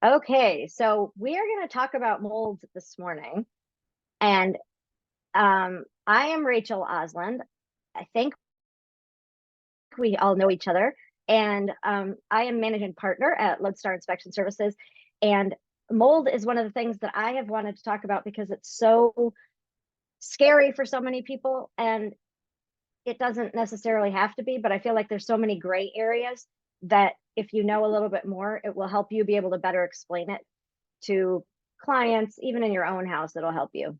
Okay, so we are going to talk about mold this morning. And I am Rachel Osland. I think we all know each other. And I am managing partner at Lodestar Inspection Services. And mold is one of the things that I have wanted to talk about because it's so scary for so many people. And it doesn't necessarily have to be, but I feel like there's so many gray areas that if you know a little bit more, it will help you be able to better explain it to clients, even in your own house. It'll help you.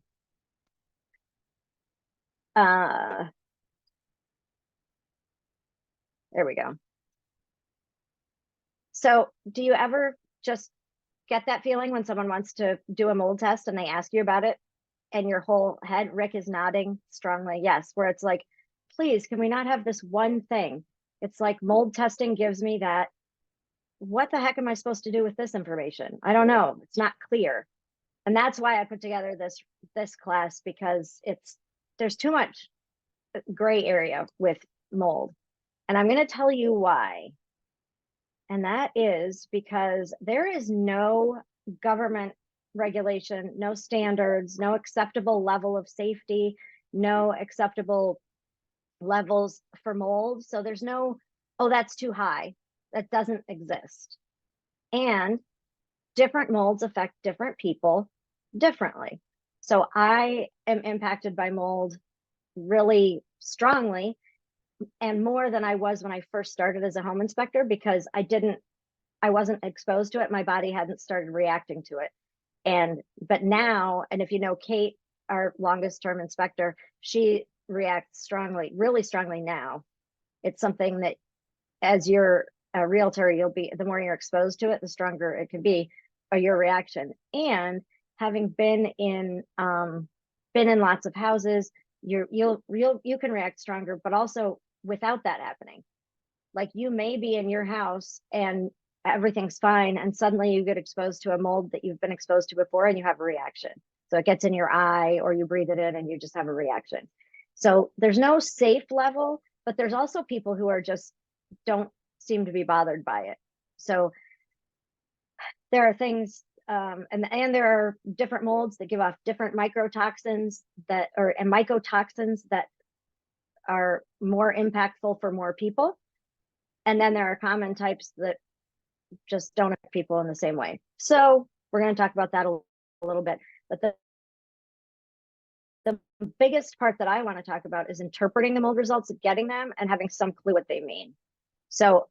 There we go. So do you ever just get that feeling when someone wants to do a mold test and they ask you about it and your whole head, Rick is nodding strongly yes, where it's like, please, can we not have this one thing? It's like mold testing gives me that. What the heck am I supposed to do with this information? I don't know. It's not clear. And that's why I put together this class, because there's too much gray area with mold. And I'm going to tell you why. And that is because there is no government regulation, no standards, no acceptable level of safety, no acceptable levels for mold. So there's no, oh, that's too high. That doesn't exist. And different molds affect different people differently. So I am impacted by mold really strongly, and more than I was when I first started as a home inspector, because I wasn't exposed to it. My body hadn't started reacting to it. But now, and if you know Kate, our longest term inspector, she reacts strongly, really strongly now. It's something that as you're a realtor, the more you're exposed to it, the stronger it can be, or your reaction. And having been in lots of houses, you can react stronger, but also without that happening. Like you may be in your house and everything's fine, and suddenly you get exposed to a mold that you've been exposed to before and you have a reaction. So it gets in your eye or you breathe it in and you just have a reaction. So there's no safe level, but there's also people who are just don't seem to be bothered by it. So there are things, and there are different molds that give off different mycotoxins and mycotoxins that are more impactful for more people. And then there are common types that just don't affect people in the same way. So we're going to talk about that a little bit. But the biggest part that I want to talk about is interpreting the mold results, getting them, and having some clue what they mean. So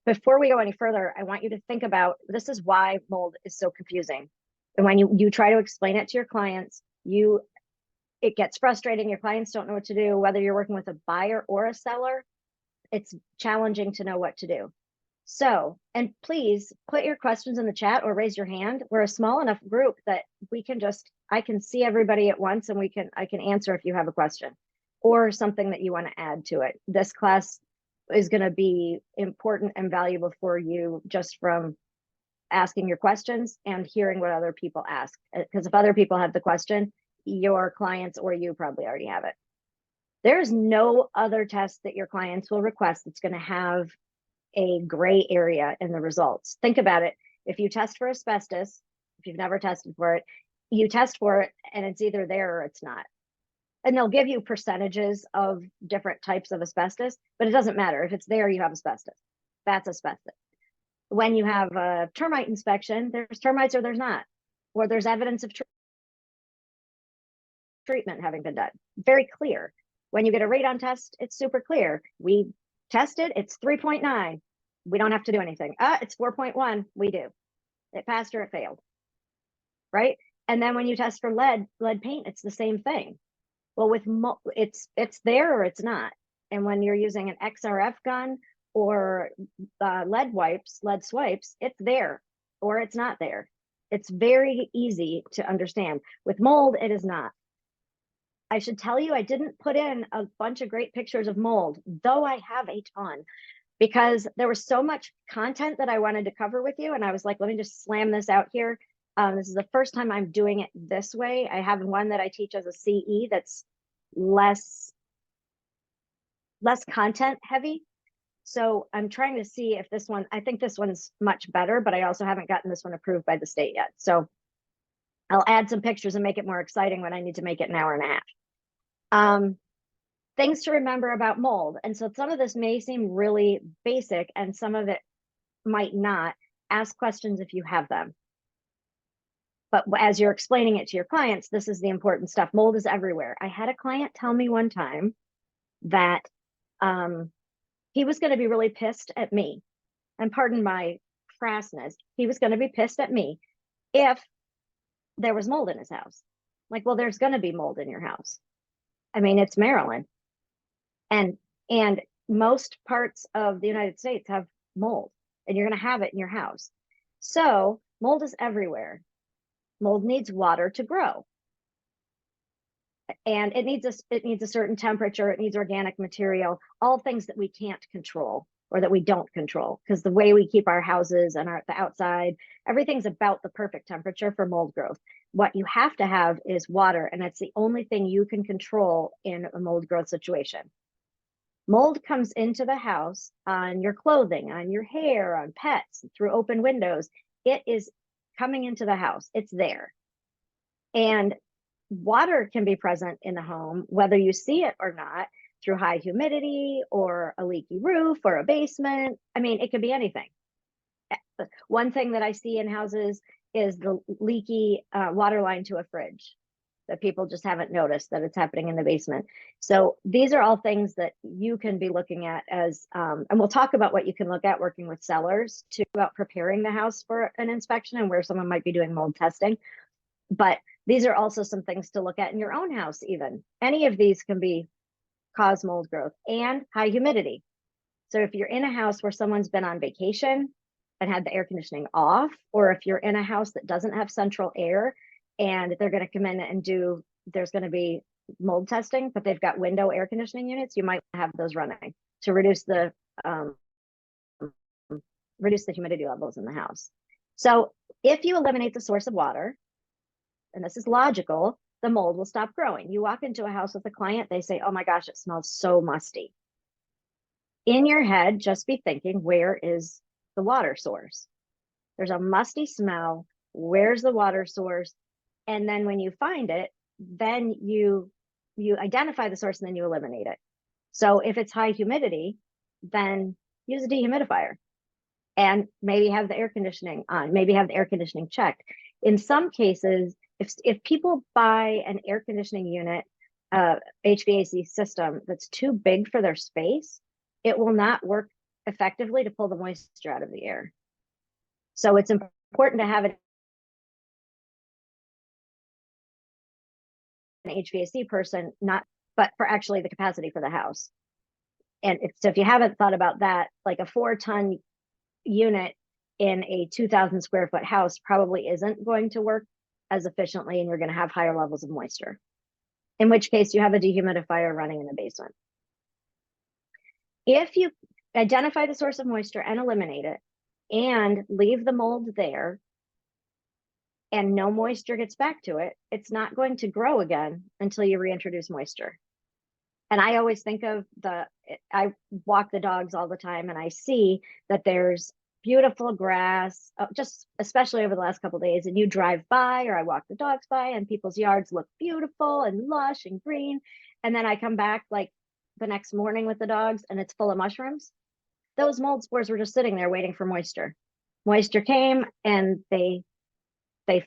before we go any further, I want you to think about, this is why mold is so confusing. And when you try to explain it to your clients, it gets frustrating. Your clients don't know what to do. Whether you're working with a buyer or a seller, it's challenging to know what to do. So, and please put your questions in the chat or raise your hand. We're a small enough group that I can see everybody at once, and I can answer if you have a question or something that you want to add to it. This class is going to be important and valuable for you just from asking your questions and hearing what other people ask. Because if other people have the question, your clients or you probably already have it. There's no other test that your clients will request that's going to have a gray area in the results. Think about it. If you test for asbestos, if you've never tested for it, you test for it and it's either there or it's not. And they'll give you percentages of different types of asbestos, but it doesn't matter. If it's there, you have asbestos. That's asbestos. When you have a termite inspection, there's termites or there's not, or there's evidence of treatment having been done. Very clear. When you get a radon test, it's super clear. We tested, it's 3.9. We don't have to do anything. It's 4.1. We do. It passed or it failed. Right? And then when you test for lead paint, it's the same thing. Well, it's there or it's not. And when you're using an XRF gun or lead swipes, it's there or it's not there. It's very easy to understand. With mold, it is not. I should tell you, I didn't put in a bunch of great pictures of mold, though I have a ton, because there was so much content that I wanted to cover with you. And I was like, let me just slam this out here. This is the first time I'm doing it this way. I have one that I teach as a CE that's less content heavy. So I'm trying to see if this one, I think this one's much better, but I also haven't gotten this one approved by the state yet. So I'll add some pictures and make it more exciting when I need to make it an hour and a half. Things to remember about mold. And so some of this may seem really basic and some of it might not. Ask questions if you have them. But as you're explaining it to your clients, this is the important stuff. Mold is everywhere. I had a client tell me one time that he was going to be really pissed at me. And pardon my crassness, he was going to be pissed at me if there was mold in his house. Like, well, there's going to be mold in your house. I mean, it's Maryland. And most parts of the United States have mold, and you're going to have it in your house. So mold is everywhere. Mold needs water to grow. And it needs a certain temperature, it needs organic material, all things that we can't control or that we don't control, because the way we keep our houses and the outside, everything's about the perfect temperature for mold growth. What you have to have is water, and that's the only thing you can control in a mold growth situation. Mold comes into the house on your clothing, on your hair, on pets, through open windows. It is coming into the house. It's there. And water can be present in the home, whether you see it or not, through high humidity or a leaky roof or a basement. I mean, it could be anything. One thing that I see in houses is the leaky water line to a fridge that people just haven't noticed that it's happening in the basement. So these are all things that you can be looking at as, and we'll talk about what you can look at working with sellers too, about preparing the house for an inspection and where someone might be doing mold testing. But these are also some things to look at in your own house even. Any of these can be cause mold growth, and high humidity. So if you're in a house where someone's been on vacation and had the air conditioning off, or if you're in a house that doesn't have central air and they're going to come in and there's going to be mold testing, but they've got window air conditioning units, you might have those running to reduce the humidity levels in the house. So if you eliminate the source of water, and this is logical, the mold will stop growing. You walk into a house with a client, they say, oh my gosh, it smells so musty. In your head, just be thinking, where is the water source? There's a musty smell. Where's the water source? And then when you find it, then you identify the source and then you eliminate it. So if it's high humidity, then use a dehumidifier and maybe have the air conditioning on, maybe have the air conditioning checked. In some cases, if people buy an air conditioning unit, HVAC system that's too big for their space, it will not work effectively to pull the moisture out of the air. So it's important to have an HVAC person, but for actually the capacity for the house. And so if you haven't thought about that, like a 4-ton unit in a 2,000 square foot house probably isn't going to work as efficiently, and you're going to have higher levels of moisture, in which case you have a dehumidifier running in the basement. If you identify the source of moisture and eliminate it and leave the mold there and no moisture gets back to it, it's not going to grow again until you reintroduce moisture. And I always think of I walk the dogs all the time and I see that there's beautiful grass, just especially over the last couple of days, and you drive by, or I walk the dogs by, and people's yards look beautiful and lush and green. And then I come back like the next morning with the dogs and it's full of mushrooms. Those mold spores were just sitting there waiting for moisture. Moisture came and they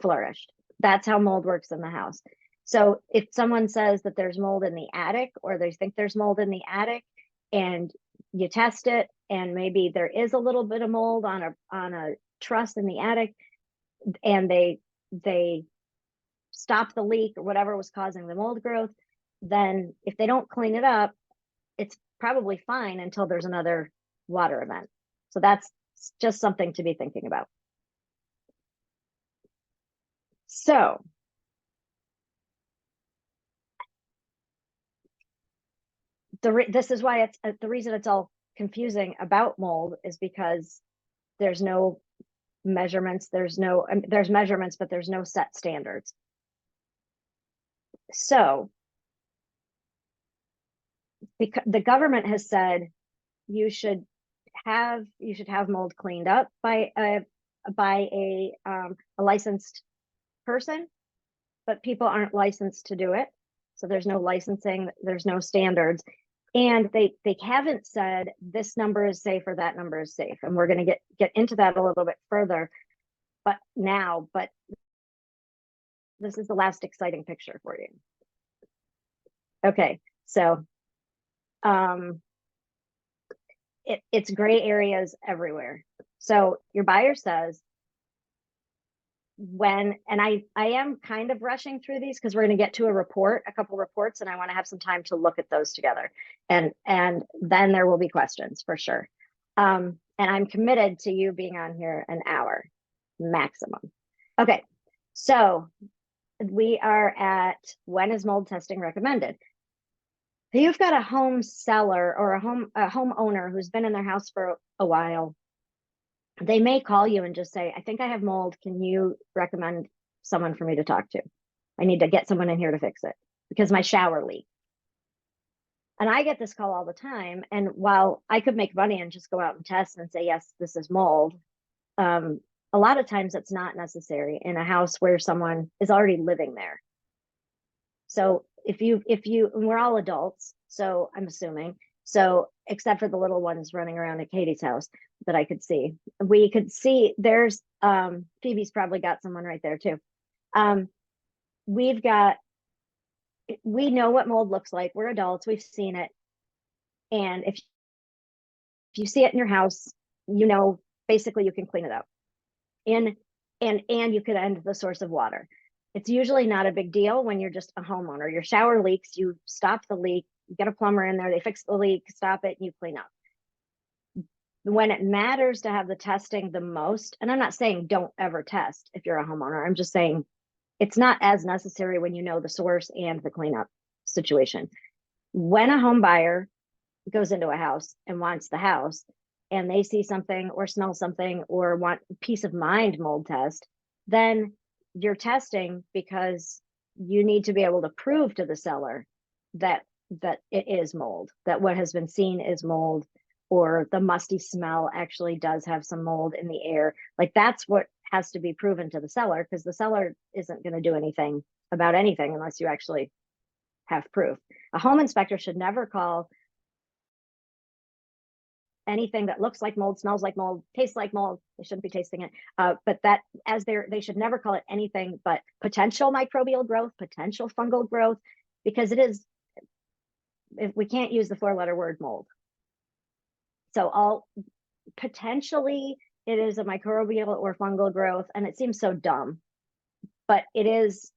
flourished. That's how mold works in the house. So if someone says that there's mold in the attic, or they think there's mold in the attic, and you test it and maybe there is a little bit of mold on a truss in the attic, and they stop the leak or whatever was causing the mold growth, then if they don't clean it up, it's probably fine until there's another water event. So that's just something to be thinking about. So this is why it's the reason it's all confusing about mold is because there's no measurements. There's measurements, but there's no set standards. So because the government has said you should should have mold cleaned up by a licensed person, but people aren't licensed to do it. So there's no licensing, there's no standards. And they haven't said this number is safe or that number is safe. And we're going to get into that a little bit further, but this is the last exciting picture for you. Okay, so it's gray areas everywhere. So your buyer says, and I am kind of rushing through these because we're going to get to a couple reports, and I want to have some time to look at those together. And then there will be questions for sure. And I'm committed to you being on here an hour maximum. Okay, so we are at when is mold testing recommended? So you've got a home seller or a homeowner who's been in their house for a while. They may call you and just say, I think I have mold. Can you recommend someone for me to talk to? I need to get someone in here to fix it because my shower leaks. And I get this call all the time. And while I could make money and just go out and test and say, yes, this is mold, a lot of times it's not necessary in a house where someone is already living there. So if you, and we're all adults, so I'm assuming, so except for the little ones running around at Katie's house that I could see, we could see there's, Phoebe's probably got someone right there too. We know what mold looks like. We're adults, we've seen it. And if you see it in your house, basically you can clean it up. And you could end the source of water. It's usually not a big deal when you're just a homeowner. Your shower leaks, you stop the leak, you get a plumber in there, they fix the leak, stop it, and you clean up. When it matters to have the testing the most, and I'm not saying don't ever test if you're a homeowner, I'm just saying it's not as necessary when you know the source and the cleanup situation. When a home buyer goes into a house and wants the house, and they see something or smell something or want peace of mind mold test, then you're testing because you need to be able to prove to the seller that it is mold, that what has been seen is mold, or the musty smell actually does have some mold in the air. Like that's what has to be proven to the seller, because the seller isn't going to do anything about anything unless you actually have proof. A home inspector should never call anything that looks like mold, smells like mold, tastes like mold. They shouldn't be tasting it. But that they should never call it anything but potential microbial growth, potential fungal growth, because it is, if we can't use the 4-letter word mold. So potentially it is a microbial or fungal growth, and it seems so dumb, but it is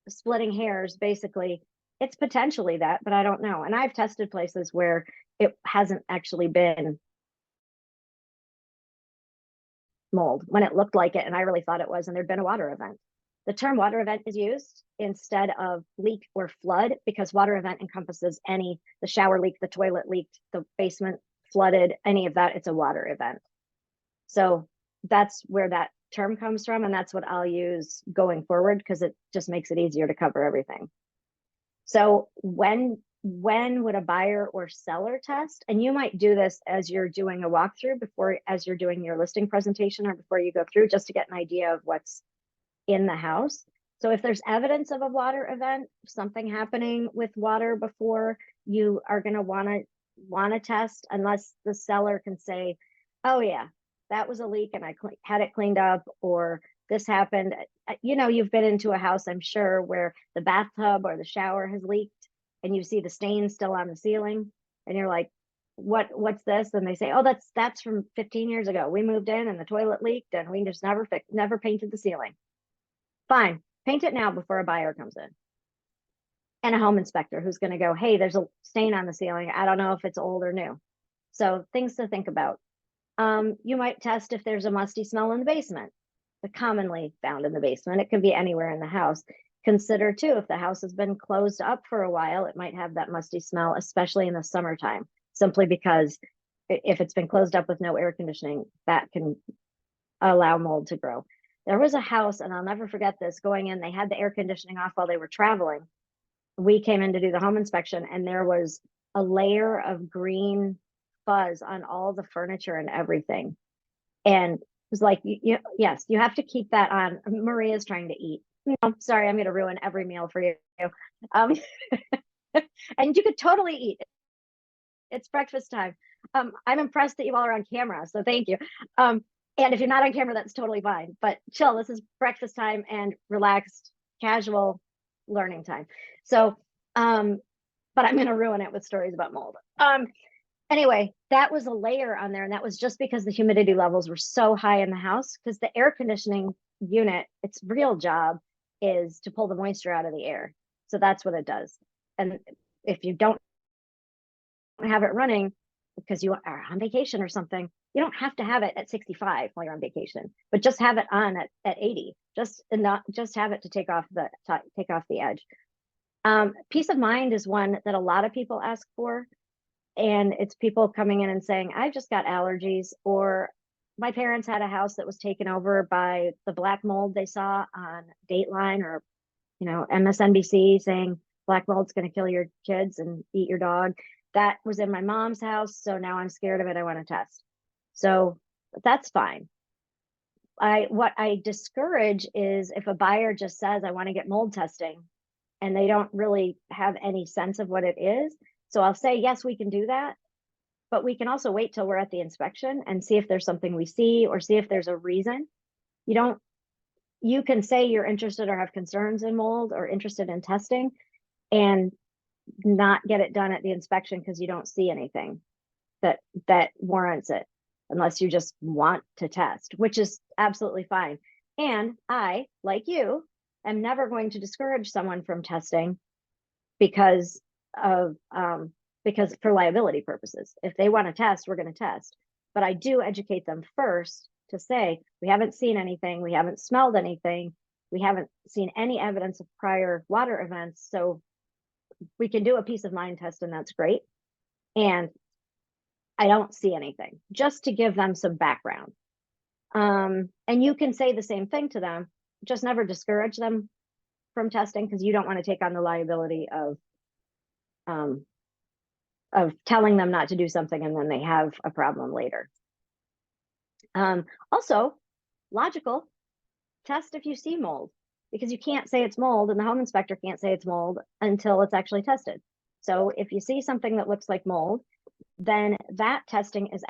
splitting hairs. Basically, it's potentially that, but I don't know. And I've tested places where it hasn't actually been mold when it looked like it, and I really thought it was, and there'd been a water event. The term water event is used instead of leak or flood because water event encompasses the shower leak, the toilet leaked, the basement flooded, any of that. It's a water event. So that's where that term comes from, and that's what I'll use going forward because it just makes it easier to cover everything. So when would a buyer or seller test? And you might do this as you're doing a walkthrough, as you're doing your listing presentation, or before you go through, just to get an idea of what's in the house. So if there's evidence of a water event, something happening with water before, you are going to want to test, unless the seller can say, oh yeah, that was a leak and I had it cleaned up, or this happened. You've been into a house, I'm sure, where the bathtub or the shower has leaked and you see the stain still on the ceiling and you're like, what's this? And they say, oh, that's from 15 years ago. We moved in and the toilet leaked and we just never painted the ceiling. Fine, paint it now before a buyer comes in. And a home inspector who's going to go, hey, there's a stain on the ceiling. I don't know if it's old or new. So things to think about. You might test if there's a musty smell in the basement, commonly found in the basement. It can be anywhere in the house. Consider too, if the house has been closed up for a while, it might have that musty smell, especially in the summertime, simply because if it's been closed up with no air conditioning, that can allow mold to grow. There was a house, and I'll never forget this, going in, they had the air conditioning off while they were traveling. We came in to do the home inspection, and there was a layer of green buzz on all the furniture and everything. And it was like, yes, you have to keep that on. Maria's trying to eat. No, sorry, I'm going to ruin every meal for you. Um, and you could totally eat. It's breakfast time. I'm impressed that you all are on camera, so thank you. And if you're not on camera, that's totally fine. But chill, this is breakfast time and relaxed, casual learning time. So, but I'm going to ruin it with stories about mold. Anyway, that was a layer on there, and that was just because the humidity levels were so high in the house, because the air conditioning unit, its real job is to pull the moisture out of the air. So that's what it does. And if you don't have it running because you are on vacation or something, you don't have to have it at 65 while you're on vacation, but just have it on at 80, just have it to take off the edge. Peace of mind is one that a lot of people ask for. And it's people coming in and saying, I've just got allergies, or my parents had a house that was taken over by the black mold they saw on Dateline or, MSNBC, saying black mold's going to kill your kids and eat your dog. That was in my mom's house. So now I'm scared of it. I want to test. So that's fine. What I discourage is if a buyer just says, I want to get mold testing, and they don't really have any sense of what it is. So I'll say, yes, we can do that, but we can also wait till we're at the inspection and see if there's something we see, or see if there's a reason. You can say you're interested or have concerns in mold or interested in testing, and not get it done at the inspection because you don't see anything that warrants it, unless you just want to test, which is absolutely fine. And I, like you, am never going to discourage someone from testing because for liability purposes. If they want to test, we're going to test. But I do educate them first to say, we haven't seen anything, we haven't smelled anything, we haven't seen any evidence of prior water events. So we can do a peace of mind test, and that's great. And I don't see anything, just to give them some background. And you can say the same thing to them, just never discourage them from testing, because you don't want to take on the liability of telling them not to do something and then they have a problem later. Also, logical, test if you see mold, because you can't say it's mold, and the home inspector can't say it's mold until it's actually tested. So if you see something that looks like mold, then that testing is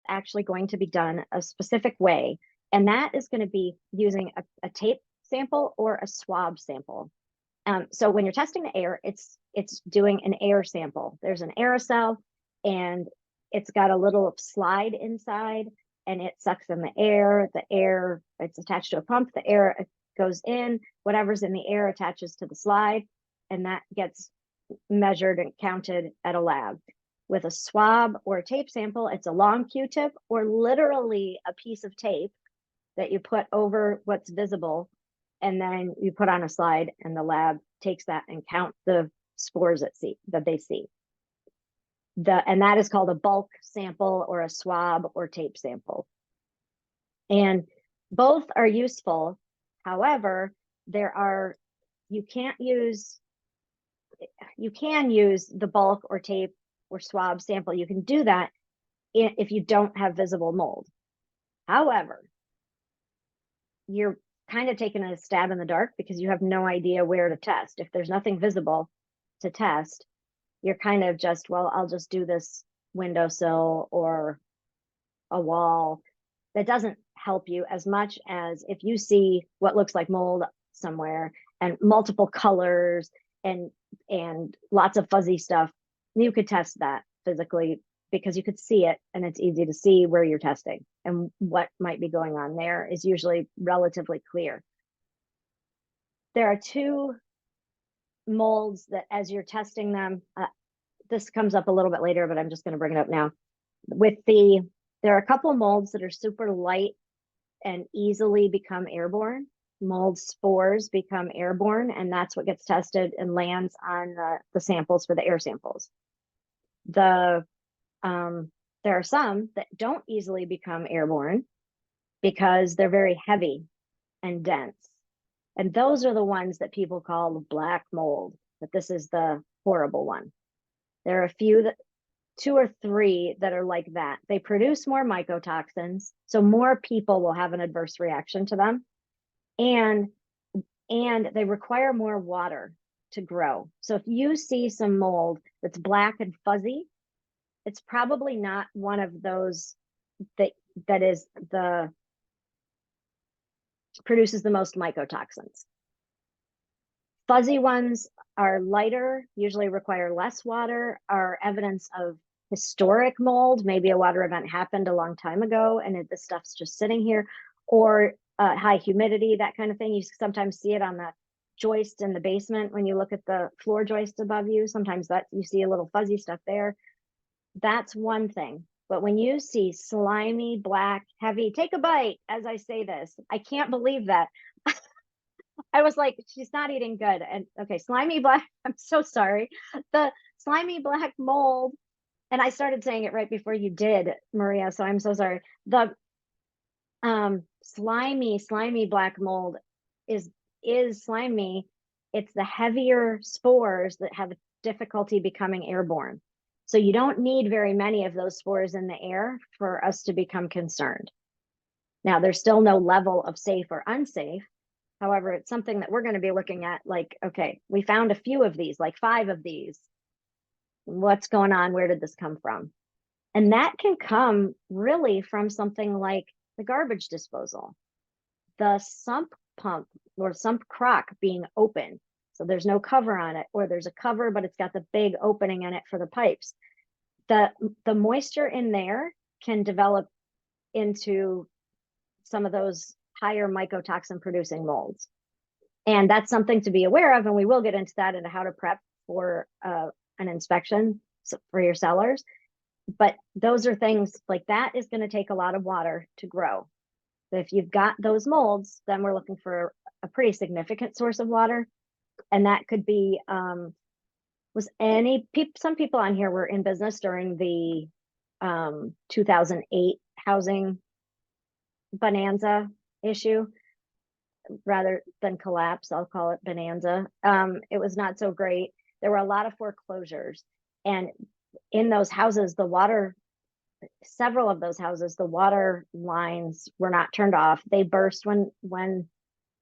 actually going to be done a specific way. And that is going to be using a tape sample or a swab sample. So when you're testing the air, it's doing an air sample. There's an aerosol, and it's got a little slide inside, and it sucks in the air. The air, it's attached to a pump. The air goes in. Whatever's in the air attaches to the slide, and that gets measured and counted at a lab. With a swab or a tape sample, it's a long Q-tip, or literally a piece of tape that you put over what's visible, and then you put on a slide, and the lab takes that and count the spores that they see. And that is called a bulk sample or a swab or tape sample. And both are useful. However, you can use the bulk or tape or swab sample. You can do that if you don't have visible mold. However, you're kind of taking a stab in the dark because you have no idea where to test. If there's nothing visible to test, you're kind of just, well, I'll just do this windowsill or a wall. That doesn't help you as much as if you see what looks like mold somewhere and multiple colors and lots of fuzzy stuff. You could test that physically because you could see it, and it's easy to see where you're testing, and what might be going on there is usually relatively clear. There are two molds that, as you're testing them, this comes up a little bit later, but I'm just going to bring it up now. There are a couple molds that are super light and easily become airborne. Mold spores become airborne, and that's what gets tested and lands on the samples for the air samples. There are some that don't easily become airborne because they're very heavy and dense. And those are the ones that people call the black mold, but this is the horrible one. There are a few 2 or 3 that are like that. They produce more mycotoxins, so more people will have an adverse reaction to them, and they require more water to grow. So if you see some mold that's black and fuzzy, it's probably not one of those that is the produces the most mycotoxins. Fuzzy ones are lighter, usually require less water, are evidence of historic mold. Maybe a water event happened a long time ago and the stuff's just sitting here, or high humidity, that kind of thing. You sometimes see it on the joist in the basement when you look at the floor joist above you. Sometimes that you see a little fuzzy stuff there. That's one thing. But when you see slimy, black, heavy, take a bite as I say this. I can't believe that. I was like, she's not eating good. And okay, slimy black, I'm so sorry. The slimy black mold, and I started saying it right before you did, Maria, so I'm so sorry. The slimy black mold is slimy. It's the heavier spores that have difficulty becoming airborne. So you don't need very many of those spores in the air for us to become concerned. Now, there's still no level of safe or unsafe. However, it's something that we're going to be looking at, like, okay, we found a few of these, like 5 of these. What's going on? Where did this come from? And that can come really from something like the garbage disposal, the sump pump or sump crock being open. So there's no cover on it, or there's a cover, but it's got the big opening in it for the pipes. The moisture in there can develop into some of those higher mycotoxin producing molds. And that's something to be aware of. And we will get into that, into how to prep for an inspection for your cellars. But those are things like that is going to take a lot of water to grow. So if you've got those molds, then we're looking for a pretty significant source of water. And that could be, some people on here were in business during the 2008 housing bonanza issue, rather than collapse. I'll call it bonanza. It was not so great. There were a lot of foreclosures, and in those houses, several of those houses, the water lines were not turned off. They burst when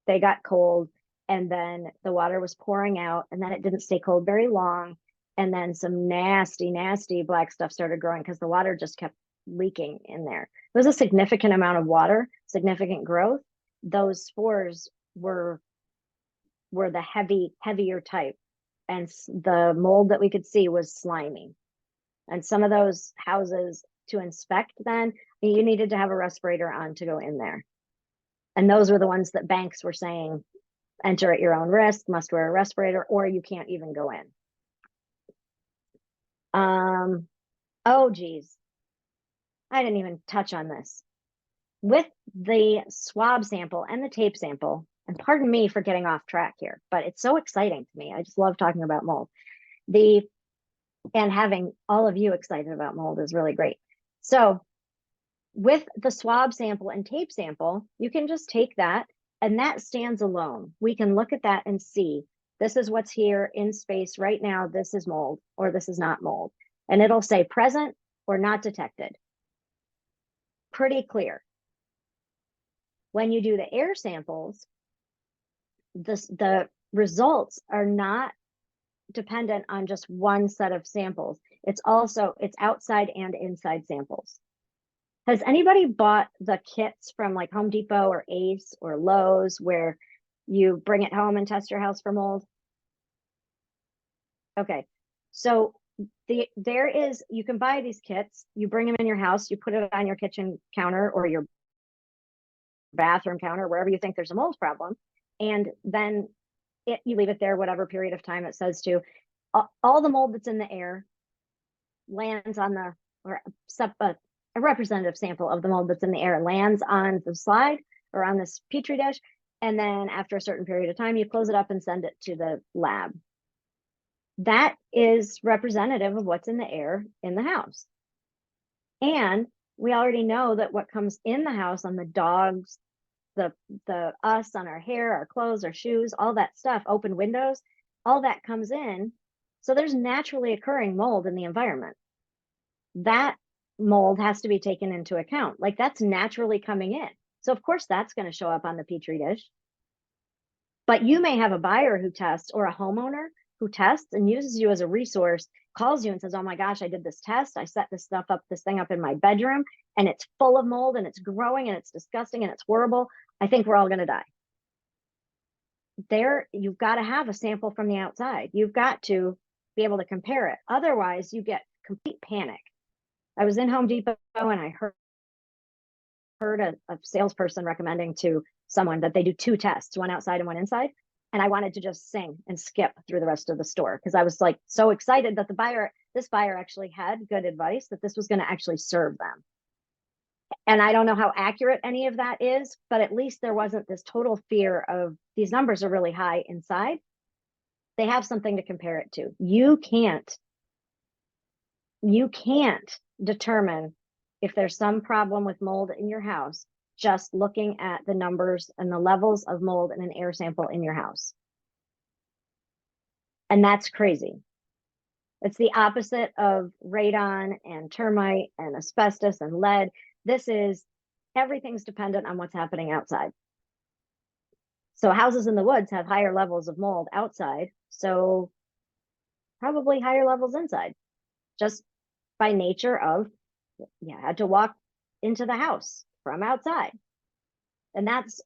they got cold, and then the water was pouring out, and then it didn't stay cold very long. And then some nasty black stuff started growing because the water just kept leaking in there. It was a significant amount of water, significant growth. Those spores were the heavier type, and the mold that we could see was slimy. And some of those houses, to inspect, then you needed to have a respirator on to go in there. And those were the ones that banks were saying, enter at your own risk, must wear a respirator, or you can't even go in. Oh geez, I didn't even touch on this. With the swab sample and the tape sample, and pardon me for getting off track here, but it's so exciting to me. I just love talking about mold. And having all of you excited about mold is really great. So with the swab sample and tape sample, you can just take that, and that stands alone. We can look at that and see, this is what's here in space right now. This is mold, or this is not mold. And it'll say present or not detected. Pretty clear. When you do the air samples, the results are not dependent on just one set of samples. It's outside and inside samples. Has anybody bought the kits from like Home Depot or Ace or Lowe's where you bring it home and test your house for mold? Okay, so you can buy these kits, you bring them in your house, you put it on your kitchen counter or your bathroom counter, wherever you think there's a mold problem, and then you leave it there whatever period of time it says to. All the mold that's in the air lands on a representative sample of the mold that's in the air lands on the slide or on this petri dish, and then after a certain period of time, you close it up and send it to the lab. That is representative of what's in the air in the house. And we already know that what comes in the house on the dogs, the us, on our hair, our clothes, our shoes, all that stuff, open windows, all that comes in. So there's naturally occurring mold in the environment. that mold has to be taken into account. Like that's naturally coming in. So of course that's going to show up on the Petri dish. But you may have a buyer who tests or a homeowner who tests and uses you as a resource, calls you and says, oh my gosh, I did this test. I set this thing up in my bedroom and it's full of mold and it's growing and it's disgusting and it's horrible. I think we're all going to die. There, you've got to have a sample from the outside. You've got to be able to compare it. Otherwise, you get complete panic. I was in Home Depot and I heard a salesperson recommending to someone that they do 2 tests, one outside and one inside. And I wanted to just sing and skip through the rest of the store because I was like so excited that this buyer actually had good advice that this was going to actually serve them. And I don't know how accurate any of that is, but at least there wasn't this total fear of these numbers are really high inside. They have something to compare it to. You can't determine if there's some problem with mold in your house just looking at the numbers and the levels of mold in an air sample in your house. And that's crazy. It's the opposite of radon and termite and asbestos and lead. This is everything's dependent on what's happening outside. So houses in the woods have higher levels of mold outside, so probably higher levels inside, just by nature of you had to walk into the house from outside. And that's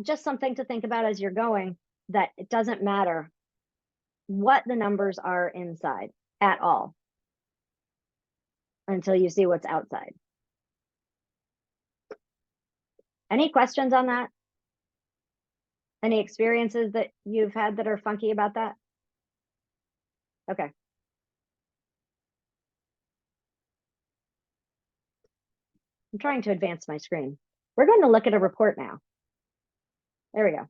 just something to think about as you're going, that it doesn't matter what the numbers are inside at all until you see what's outside. Any questions on that? Any experiences that you've had that are funky about that? Okay. I'm trying to advance my screen. We're going to look at a report now. There we go.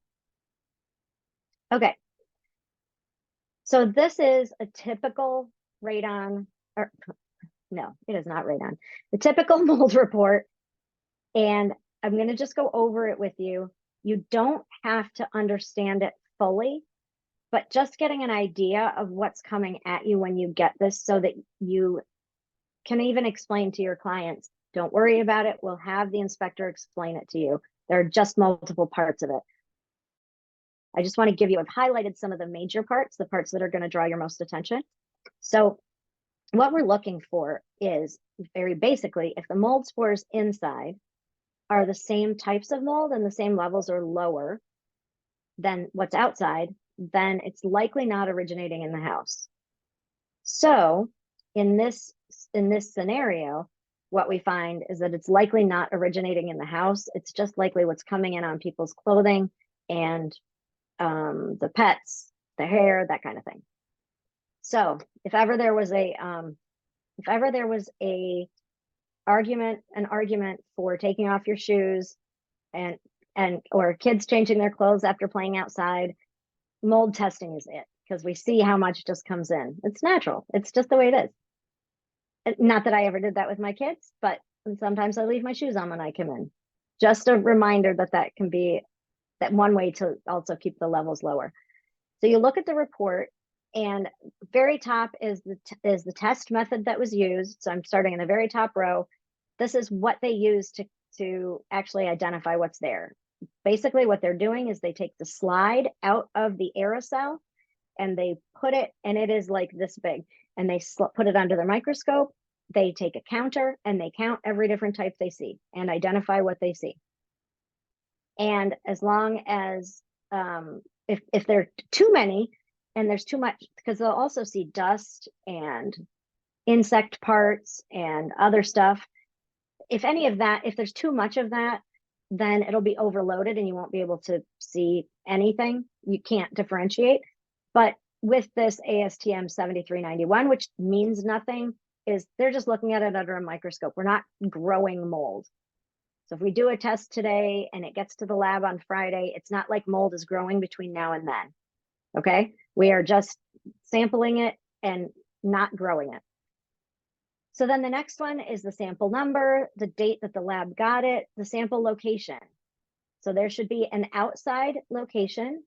Okay. So this is a typical radon, or no, it is not radon. The typical mold report. And I'm going to just go over it with you. You don't have to understand it fully, but just getting an idea of what's coming at you when you get this so that you can even explain to your clients, don't worry about it. We'll have the inspector explain it to you. There are just multiple parts of it. I just want to give you, I've highlighted some of the major parts, the parts that are going to draw your most attention. So what we're looking for is very basically, if the mold spores inside are the same types of mold and the same levels or lower than what's outside, then it's likely not originating in the house. So in this scenario, what we find is that it's likely not originating in the house. It's just likely what's coming in on people's clothing and the pets, the hair, that kind of thing. So if ever there was a argument for taking off your shoes and or kids changing their clothes after playing outside, mold testing is it, because we see how much just comes in. It's natural. It's just the way it is. Not that I ever did that with my kids, but sometimes I leave my shoes on when I come in. Just a reminder that can be that one way to also keep the levels lower. So you look at the report, and very top is the test method that was used. So I'm starting in the very top row. This is what they use to actually identify what's there. Basically, what they're doing is they take the slide out of the aerosol and they put it, and it is like this big, and they put it under their microscope. They take a counter and they count every different type they see and identify what they see. And as long as, if there are too many and there's too much, because they'll also see dust and insect parts and other stuff. If any of that, if there's too much of that, then it'll be overloaded and you won't be able to see anything. You can't differentiate. But with this ASTM 7391, which means nothing, is they're just looking at it under a microscope. We're not growing mold. So if we do a test today and it gets to the lab on Friday, it's not like mold is growing between now and then. Okay? We are just sampling it and not growing it. So then the next one is the sample number, the date that the lab got it, the sample location. So there should be an outside location,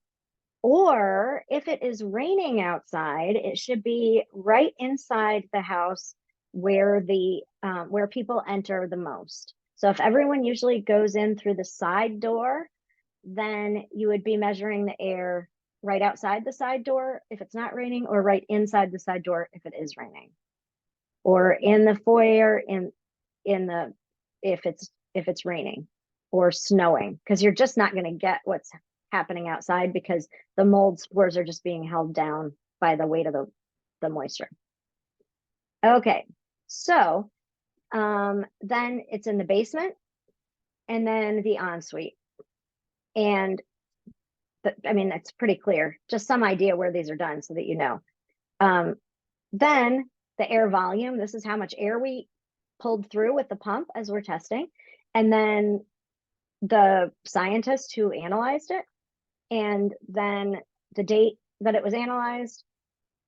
or if it is raining outside, it should be right inside the house where the where people enter the most. So if everyone usually goes in through the side door, then you would be measuring the air right outside the side door if it's not raining, or right inside the side door if it is raining, or in the foyer in the if it's raining or snowing, because you're just not going to get what's happening outside because the mold spores are just being held down by the weight of the moisture. Okay, so then it's in the basement and then the ensuite. And I mean, it's pretty clear, just some idea where these are done so that you know. Then the air volume, this is how much air we pulled through with the pump as we're testing. And then the scientist who analyzed it, and then the date that it was analyzed,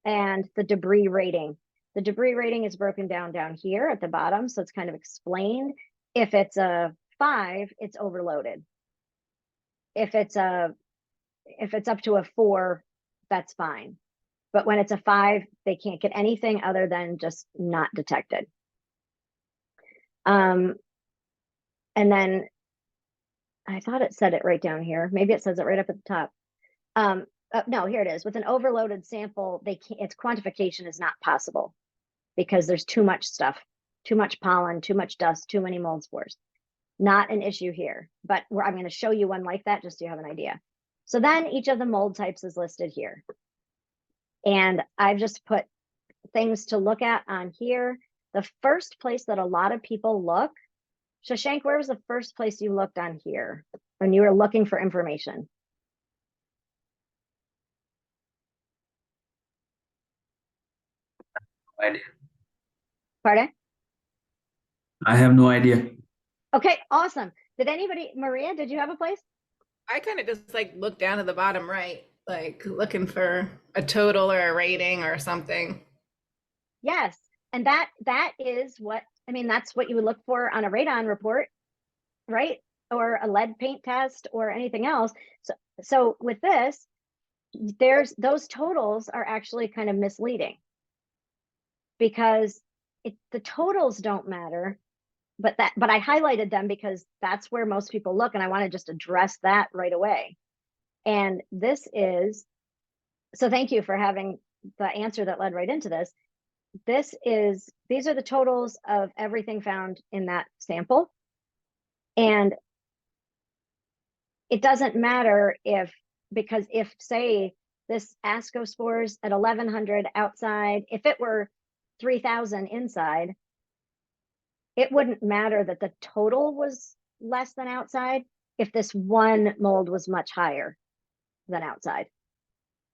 and the debris rating. The debris rating is broken down here at the bottom, so it's kind of explained. If it's a 5, it's overloaded. If it's up to a 4, that's fine. But when it's a 5, they can't get anything other than just not detected. And then I thought it said it right down here. Maybe it says it right up at the top. No, here it is. With an overloaded sample, its quantification is not possible because there's too much stuff, too much pollen, too much dust, too many mold spores. Not an issue here, but I'm going to show you one like that just so you have an idea. So then each of the mold types is listed here. And I've just put things to look at on here. The first place that a lot of people look, Shashank, where was the first place you looked on here when you were looking for information? Idea. Pardon? I have no idea. Okay, awesome. Did anybody, Maria, did you have a place? I kind of just like look down to the bottom right, like looking for a total or a rating or something. Yes. And that is what, I mean, that's what you would look for on a radon report, right? Or a lead paint test or anything else. So with this, those totals are actually kind of misleading because the totals don't matter, but I highlighted them because that's where most people look, and I want to just address that right away. And this is, so thank you for having the answer that led right into this. These are the totals of everything found in that sample. And it doesn't matter because if say this ascospores at 1100 outside, if it were 3000 inside, it wouldn't matter that the total was less than outside if this one mold was much higher than outside.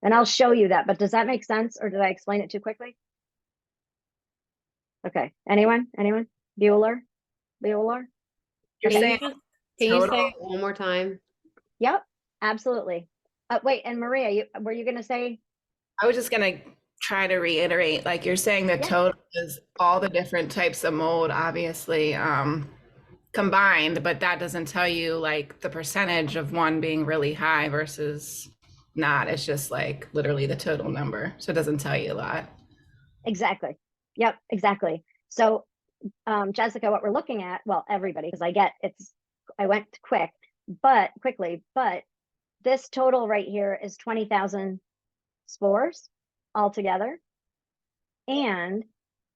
And I'll show you that, but does that make sense, or did I explain it too quickly? Okay, anyone? Bueller? You're Can saying can you total? say it one more time? Yep, absolutely. Wait, and Maria, were you gonna say? I was just gonna try to reiterate, like you're saying the Yeah. total is all the different types of mold, obviously, combined, but that doesn't tell you like the percentage of one being really high versus not. It's just like literally the total number. So it doesn't tell you a lot. Exactly. Yep, exactly. So Jessica, what we're looking at, well, everybody, because I went quickly, but this total right here is 20,000 spores altogether. And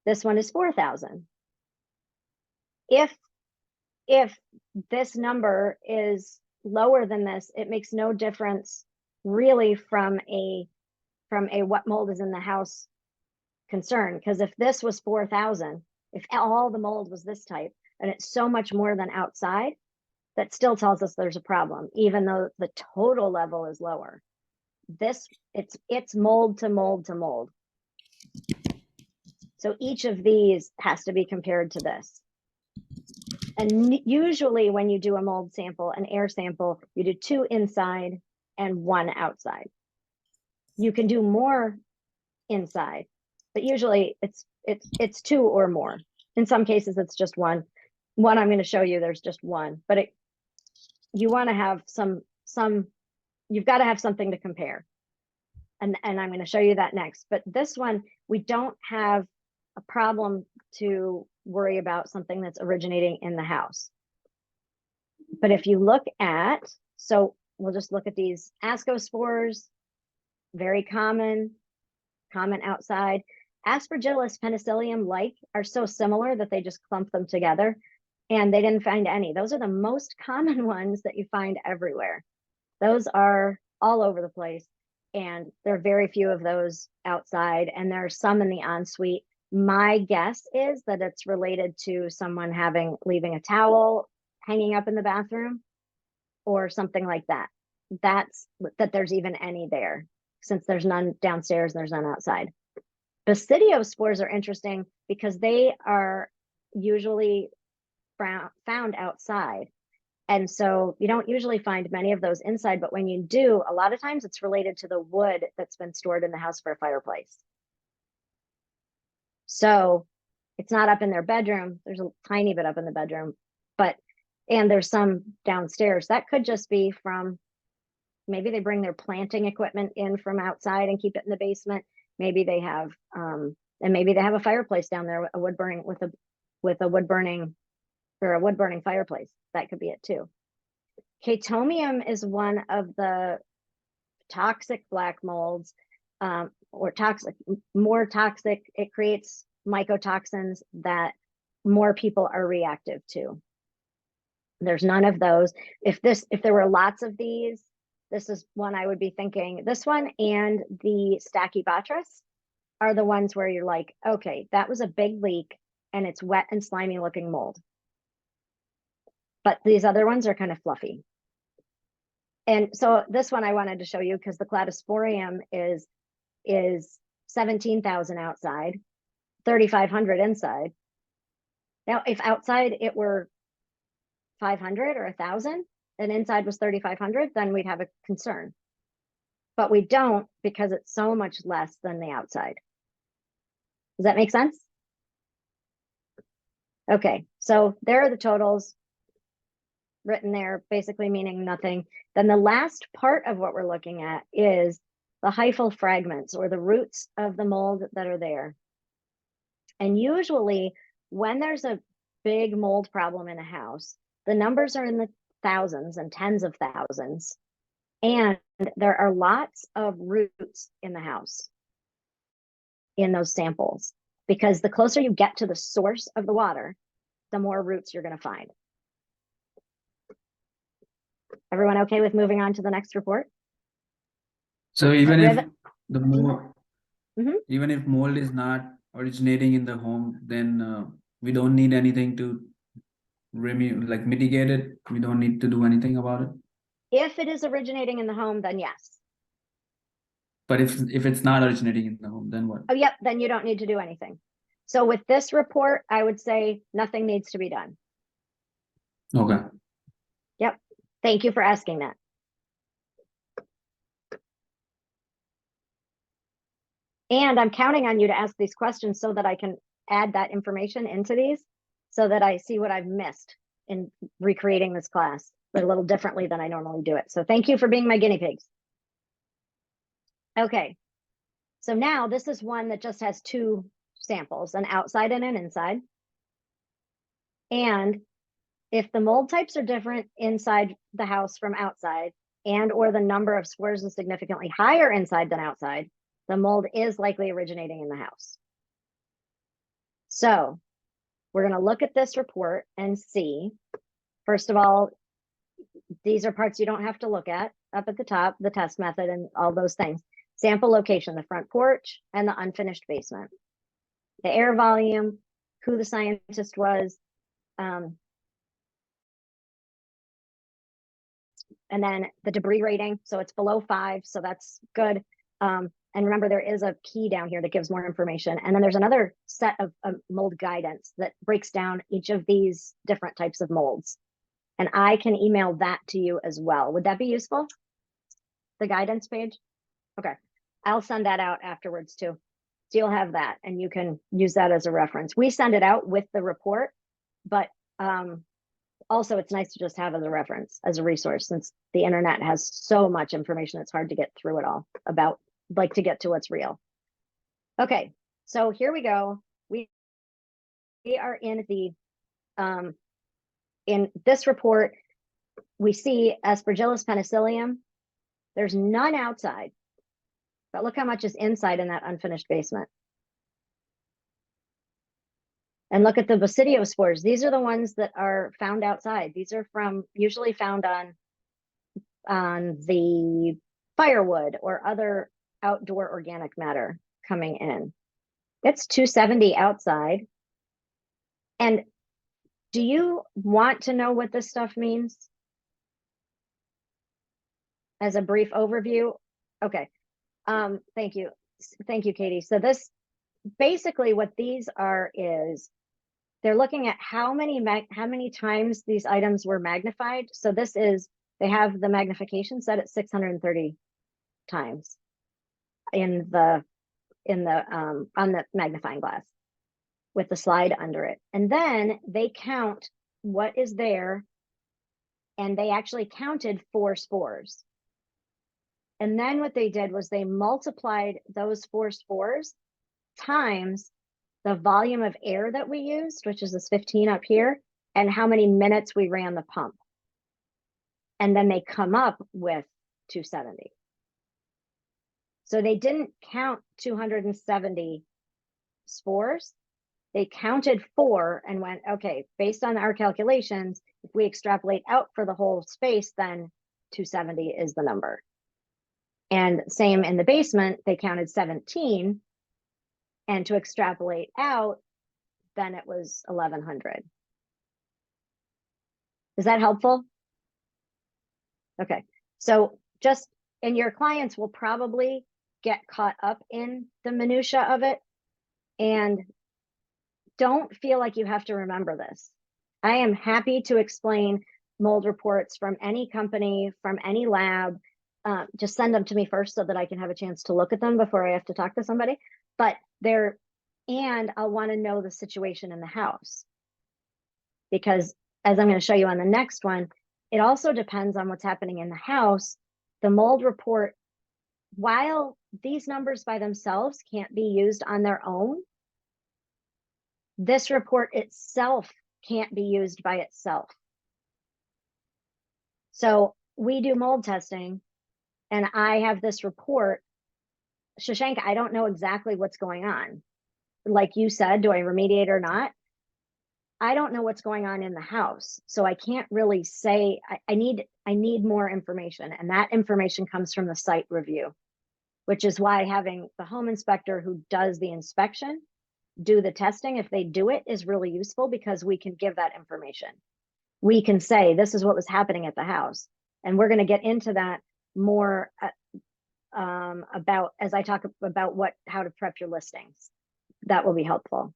this one is 4,000. If this number is lower than this, it makes no difference really from a what mold is in the house concern. Because if this was 4,000, if all the mold was this type, and it's so much more than outside, that still tells us there's a problem, even though the total level is lower. It's mold to mold to mold. So each of these has to be compared to this. And usually when you do a mold sample, an air sample, you do 2 inside and 1 outside. You can do more inside, but usually it's 2 or more. In some cases, it's just one. One I'm going to show you, there's just one, but you want to have you've got to have something to compare. And I'm going to show you that next. But this one, we don't have a problem to worry about something that's originating in the house. But if you look at, so we'll just look at these ascospores, very common outside. Aspergillus penicillium-like are so similar that they just clump them together, and they didn't find any. Those are the most common ones that you find everywhere. Those are all over the place, and there are very few of those outside, and there are some in the ensuite. My guess is that it's related to someone leaving a towel hanging up in the bathroom or something like that. That's that there's even any there, since there's none downstairs, there's none outside. Basidiospores are interesting because they are usually found outside. And so you don't usually find many of those inside, but when you do, a lot of times it's related to the wood that's been stored in the house for a fireplace. So it's not up in their bedroom. There's a tiny bit up in the bedroom, and there's some downstairs. That could just be from, maybe they bring their planting equipment in from outside and keep it in the basement. Maybe they have, and maybe they have a fireplace down there, a wood burning with a wood burning fireplace. That could be it too. Chaetomium is one of the toxic black molds, or more toxic. It creates mycotoxins that more people are reactive to. There's none of those. If there were lots of these, this is one I would be thinking. This one and the Stachybotrys are the ones where you're like, okay, that was a big leak and it's wet and slimy looking mold. But these other ones are kind of fluffy. And so this one I wanted to show you because the Cladosporium is 17,000 outside, 3,500 inside. Now, if outside it were 500 or 1,000 and inside was 3,500, then we'd have a concern. But we don't, because it's so much less than the outside. Does that make sense? Okay, so there are the totals written there, basically meaning nothing. Then the last part of what we're looking at is the hyphal fragments, or the roots of the mold that are there. And usually when there's a big mold problem in a house, the numbers are in the thousands and tens of thousands. And there are lots of roots in the house in those samples, because the closer you get to the source of the water, the more roots you're going to find. Everyone okay with moving on to the next report? So even if Rivet? the mold, Mhm. even if mold is not originating in the home, then we don't need anything to mitigate it. We don't need to do anything about it. If it is originating in the home, then yes. But if it's not originating in the home, then what? Oh, yep, then you don't need to do anything. So with this report, I would say nothing needs to be done. Okay. Yep. Thank you for asking that. And I'm counting on you to ask these questions so that I can add that information into these, so that I see what I've missed in recreating this class, but a little differently than I normally do it. So thank you for being my guinea pigs. Okay, so now this is one that just has two samples, an outside and an inside. And if the mold types are different inside the house from outside, and or the number of spores is significantly higher inside than outside, the mold is likely originating in the house. So we're going to look at this report and see, first of all, these are parts you don't have to look at up at the top, the test method and all those things. Sample location, the front porch and the unfinished basement. The air volume, who the scientist was, and then the debris rating. So it's below 5, so that's good. And remember, there is a key down here that gives more information. And then there's another set of mold guidance that breaks down each of these different types of molds. And I can email that to you as well. Would that be useful? The guidance page? Okay, I'll send that out afterwards too. So you'll have that and you can use that as a reference. We send it out with the report, but also it's nice to just have as a reference, as a resource, since the internet has so much information, it's hard to get through it all to get to what's real. Okay, so here we go. We are in in this report, we see Aspergillus penicillium. There's none outside, but look how much is inside in that unfinished basement. And look at the basidiospores. These are the ones that are found outside. These are usually found on the firewood or other outdoor organic matter coming in. It's 270 outside. And do you want to know what this stuff means? As a brief overview? Okay. Thank you. Thank you, Katie. So this, basically what these are is, they're looking at how many times these items were magnified. So this is, they have the magnification set at 630 times on the magnifying glass with the slide under it. And then they count what is there, and they actually counted 4 spores. And then what they did was they multiplied those 4 spores times the volume of air that we used, which is this 15 up here, and how many minutes we ran the pump. And then they come up with 270. So they didn't count 270 spores. They counted 4 and went, okay, based on our calculations, if we extrapolate out for the whole space, then 270 is the number. And same in the basement, they counted 17. And to extrapolate out, then it was 1100. Is that helpful? Okay, so just, and your clients will probably get caught up in the minutia of it, and don't feel like you have to remember this. I am happy to explain mold reports from any company, from any lab. Just send them to me first so that I can have a chance to look at them before I have to talk to somebody. But and I'll want to know the situation in the house, because as I'm going to show you on the next one, it also depends on what's happening in the house. The mold report, while these numbers by themselves can't be used on their own, this report itself can't be used by itself. So we do mold testing, and I have this report. Shashank, I don't know exactly what's going on. Like you said, do I remediate or not? I don't know what's going on in the house. So I can't really say. I need more information, and that information comes from the site review, which is why having the home inspector who does the inspection do the testing, if they do it, is really useful, because we can give that information. We can say, this is what was happening at the house. And we're going to get into that more about, as I talk about how to prep your listings. That will be helpful.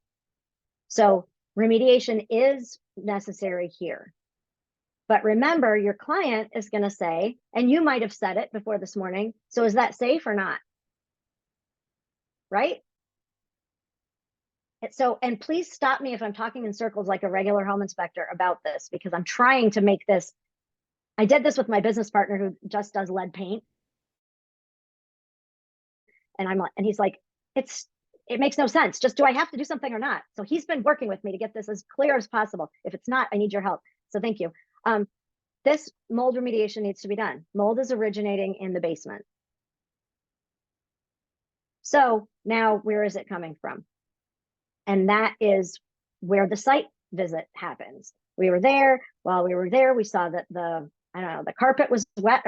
So remediation is necessary here. But remember, your client is going to say, and you might have said it before this morning, so is that safe or not? Right? So, and please stop me if I'm talking in circles like a regular home inspector about this, because I'm trying to make this. I did this with my business partner who just does lead paint. And he's like, it makes no sense. Just, do I have to do something or not? So he's been working with me to get this as clear as possible. If it's not, I need your help. So thank you. This mold remediation needs to be done. Mold is originating in the basement. So now where is it coming from? And that is where the site visit happens. We were there. While we were there, we saw that the carpet was wet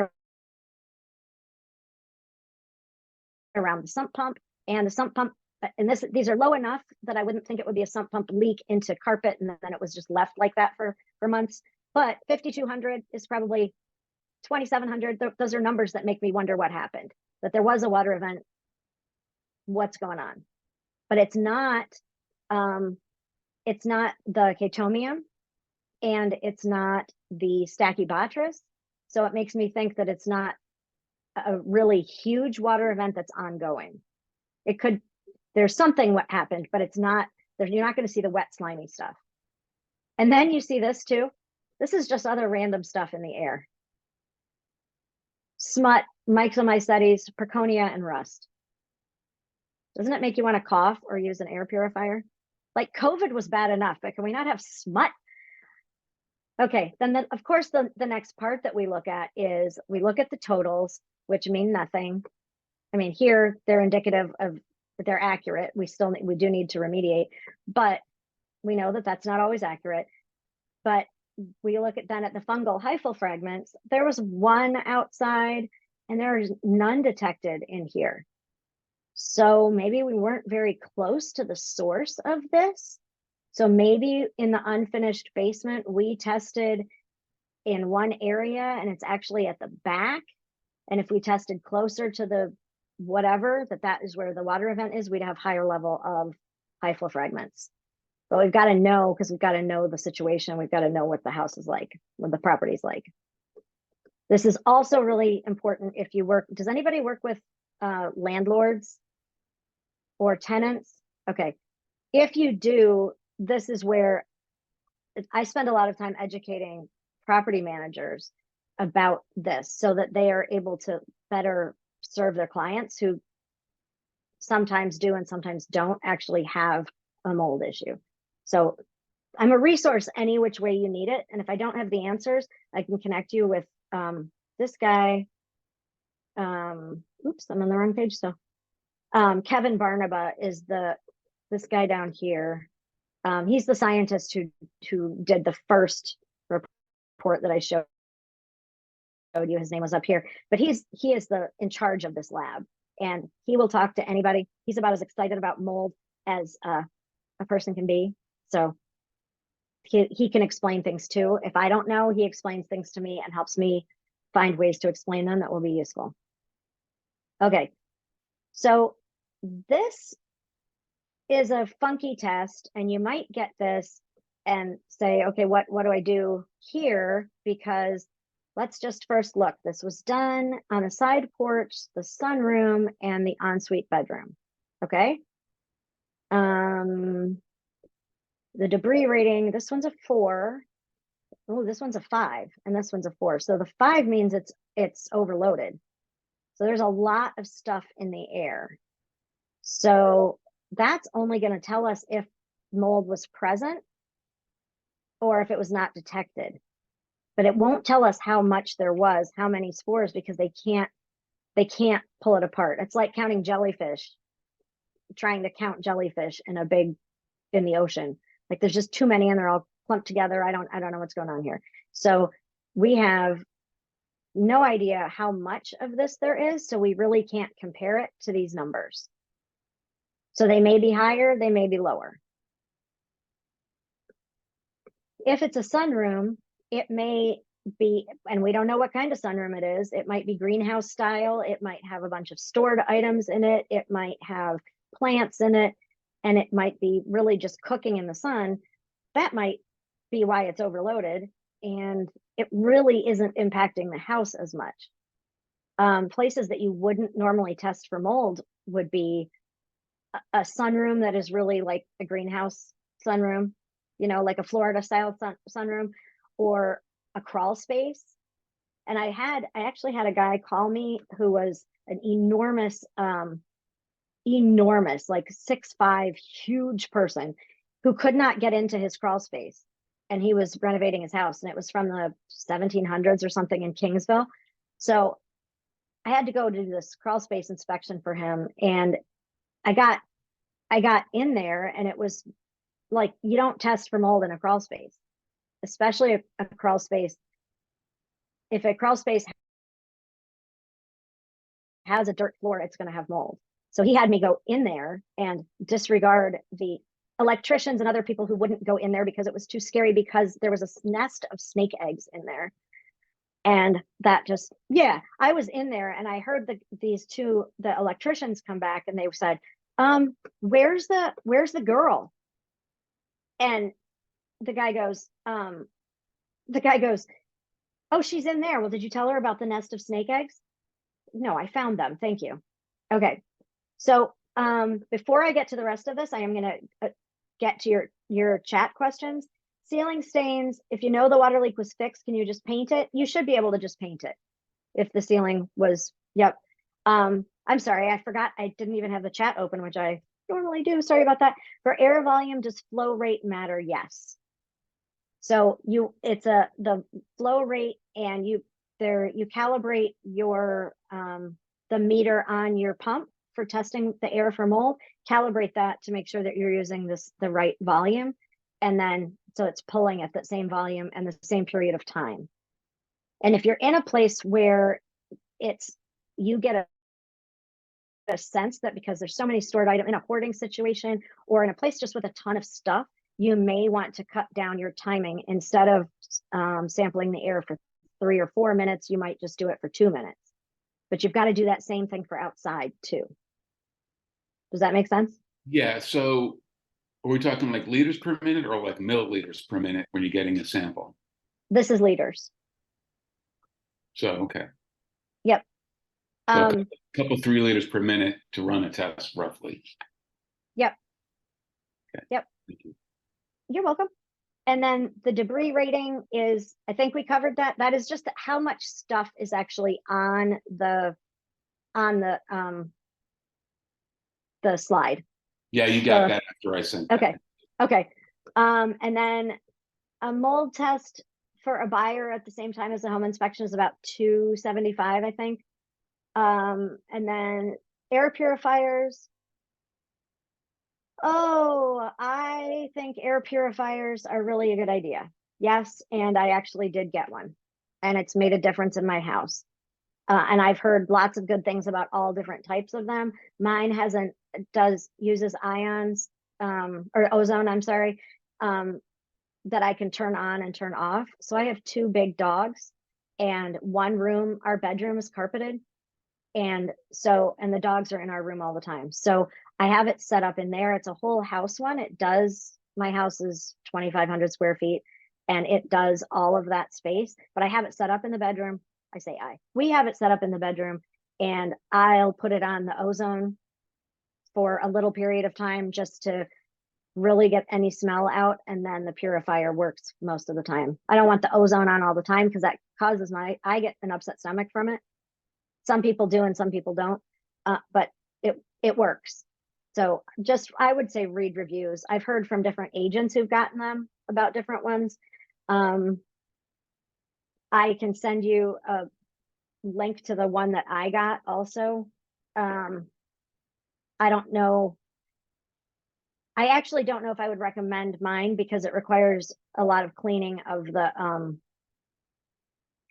around the sump pump, and the sump pump, and these are low enough that I wouldn't think it would be a sump pump leak into carpet, and then it was just left like that for months. But 5,200 is probably 2,700. Those are numbers that make me wonder what happened, that there was a water event. What's going on? But it's not the Chaetomium, and it's not the Stachybotrys. So it makes me think that it's not a really huge water event that's ongoing. It could, there's something what happened, but it's not, you're not going to see the wet, slimy stuff. And then you see this too. This is just other random stuff in the air. Smut, myxomycetes, preconia, and rust. Doesn't it make you want to cough or use an air purifier? Like COVID was bad enough, but can we not have smut? Okay, then of course the next part that we look at is we look at the totals, which mean nothing. I mean, here they're indicative of, they're accurate. We do need to remediate, but we know that that's not always accurate. But we look at then at the fungal hyphal fragments. There was one outside and there is none detected in here. So maybe we weren't very close to the source of this. So maybe in the unfinished basement, we tested in one area and it's actually at the back. And if we tested closer to the whatever, that is where the water event is, we'd have higher level of hyphal fragments. But we've got to know, because we've got to know the situation. We've got to know what the house is like, what the property's like. This is also really important if you work. Does anybody work with landlords or tenants? Okay. If you do, this is where I spend a lot of time educating property managers about this so that they are able to better serve their clients who sometimes do and sometimes don't actually have a mold issue. So I'm a resource any which way you need it. And if I don't have the answers, I can connect you with this guy. Oops, I'm on the wrong page. So Kevin Barnaba is this guy down here. He's the scientist who did the first report that I showed you. His name was up here, but he is in charge of this lab, and he will talk to anybody. He's about as excited about mold as a person can be. So he can explain things too. If I don't know, he explains things to me and helps me find ways to explain them that will be useful. Okay, so this is a funky test, and you might get this and say, okay, what do I do here? Because let's just first look. This was done on a side porch, the sunroom, and the ensuite bedroom. Okay. The debris rating, this one's a 4. Oh, this one's a 5, and this one's a 4. So the 5 means it's overloaded. So there's a lot of stuff in the air. So that's only going to tell us if mold was present or if it was not detected. But it won't tell us how much there was, how many spores, because they can't pull it apart. It's like counting jellyfish, trying to count jellyfish in the ocean. Like there's just too many and they're all clumped together. I don't know what's going on here. So we have no idea how much of this there is. So we really can't compare it to these numbers. So they may be higher, they may be lower. If it's a sunroom, it may be, and we don't know what kind of sunroom it is. It might be greenhouse style. It might have a bunch of stored items in it. It might have plants in it, and it might be really just cooking in the sun. That might be why it's overloaded, and it really isn't impacting the house as much. Places that you wouldn't normally test for mold would be a sunroom that is really like a greenhouse sunroom, like a Florida style sunroom, or a crawl space. And I actually had a guy call me who was an enormous, like 6'5", huge person who could not get into his crawl space. And he was renovating his house, and it was from the 1700s or something in Kingsville. So I had to go to this crawl space inspection for him. And I got in there, and it was like, you don't test for mold in a crawl space, especially a crawl space. If a crawl space has a dirt floor, it's going to have mold. So he had me go in there and disregard the electricians and other people who wouldn't go in there because it was too scary, because there was a nest of snake eggs in there. And that just, yeah, I was in there and I heard the electricians come back, and they said, where's the girl? And the guy goes, oh, she's in there. Well, did you tell her about the nest of snake eggs? No, I found them. Thank you. Okay. So before I get to the rest of this, I am going to get to your chat questions. Ceiling stains, if you know the water leak was fixed, can you just paint it? You should be able to just paint it if the ceiling was, yep. I'm sorry, I forgot I didn't even have the chat open, which I normally do. Sorry about that. For air volume, does flow rate matter? Yes. So the flow rate, and you calibrate your the meter on your pump for testing the air for mold. Calibrate that to make sure that you're using the right volume, and then so it's pulling at the same volume and the same period of time. And if you're in a place where you get a sense that because there's so many stored items in a hoarding situation or in a place just with a ton of stuff, you may want to cut down your timing. Instead of sampling the air for 3 or 4 minutes, you might just do it for 2 minutes. But you've got to do that same thing for outside too. Does that make sense? Yeah. So are we talking like liters per minute or like milliliters per minute when you're getting a sample? This is liters. So, okay. Yep. So a couple 3 liters per minute to run a test roughly. Yep. Okay. Yep. Thank you. You're welcome. And then the debris rating is, I think we covered that. That is just how much stuff is actually on the slide. Yeah, you got that after I sent Okay. that. Okay. And then a mold test for a buyer at the same time as the home inspection is about $275, I think. And then air purifiers. Oh, I think air purifiers are really a good idea. Yes, and I actually did get one, and it's made a difference in my house. And I've heard lots of good things about all different types of them. Mine uses ions, or ozone, I'm sorry, that I can turn on and turn off. So I have 2 big dogs, and our bedroom is carpeted. And the dogs are in our room all the time. So I have it set up in there. It's a whole house one. My house is 2,500 square feet, and it does all of that space, but I have it set up in the bedroom. We have it set up in the bedroom, and I'll put it on the ozone for a little period of time just to really get any smell out. And then the purifier works most of the time. I don't want the ozone on all the time because that causes I get an upset stomach from it. Some people do and some people don't, but it works. So I would say read reviews. I've heard from different agents who've gotten them about different ones. I can send you a link to the one that I got also. I don't know. I actually don't know if I would recommend mine because it requires a lot of cleaning of the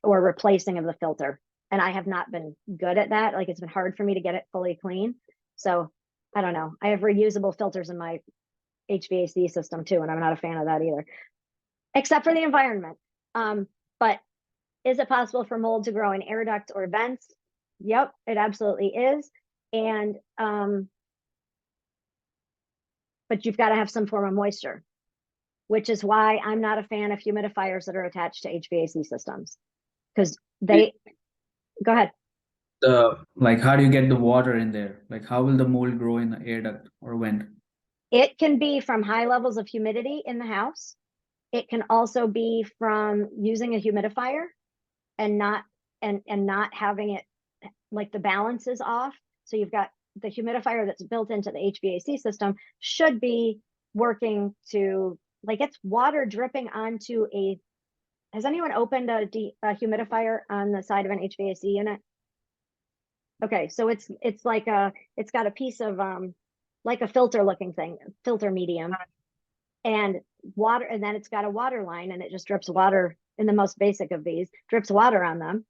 or replacing of the filter. And I have not been good at that. Like, it's been hard for me to get it fully clean. So I don't know. I have reusable filters in my HVAC system too, and I'm not a fan of that either, except for the environment. But is it possible for mold to grow in air ducts or vents? Yep, it absolutely is. And but you've got to have some form of moisture, which is why I'm not a fan of humidifiers that are attached to HVAC systems, because go ahead. How do you get the water in there? Like, how will the mold grow in the air duct or vent? It can be from high levels of humidity in the house. It can also be from using a humidifier and not having it, like, the balance is off. So you've got the humidifier that's built into the HVAC system should be working to, like, it's water dripping onto has anyone opened a humidifier on the side of an HVAC unit? Okay, so it's got a piece of like a filter looking thing, filter medium, and water, and then it's got a water line, and it just drips water in the most basic of these, drips water on them,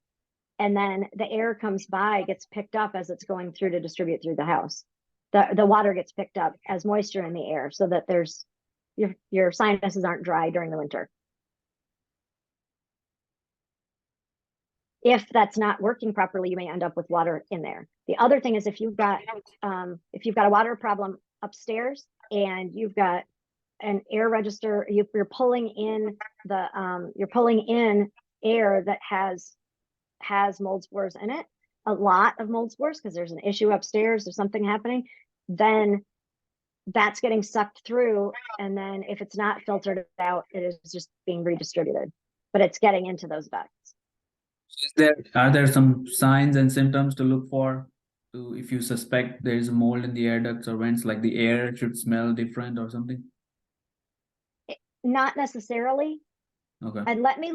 and then the air comes by, gets picked up as it's going through to distribute through the house. The water gets picked up as moisture in the air so that your sinuses aren't dry during the winter. If that's not working properly, you may end up with water in there. The other thing is if you've got a water problem upstairs and you've got an air register, you're pulling in air that has mold spores in it, a lot of mold spores, because there's an issue upstairs, there's something happening, then that's getting sucked through. And then if it's not filtered out, it is just being redistributed, but it's getting into those ducts. Are there some signs and symptoms to look for to, if you suspect there is mold in the air ducts or vents, like the air should smell different or something? Not necessarily. Okay. And let me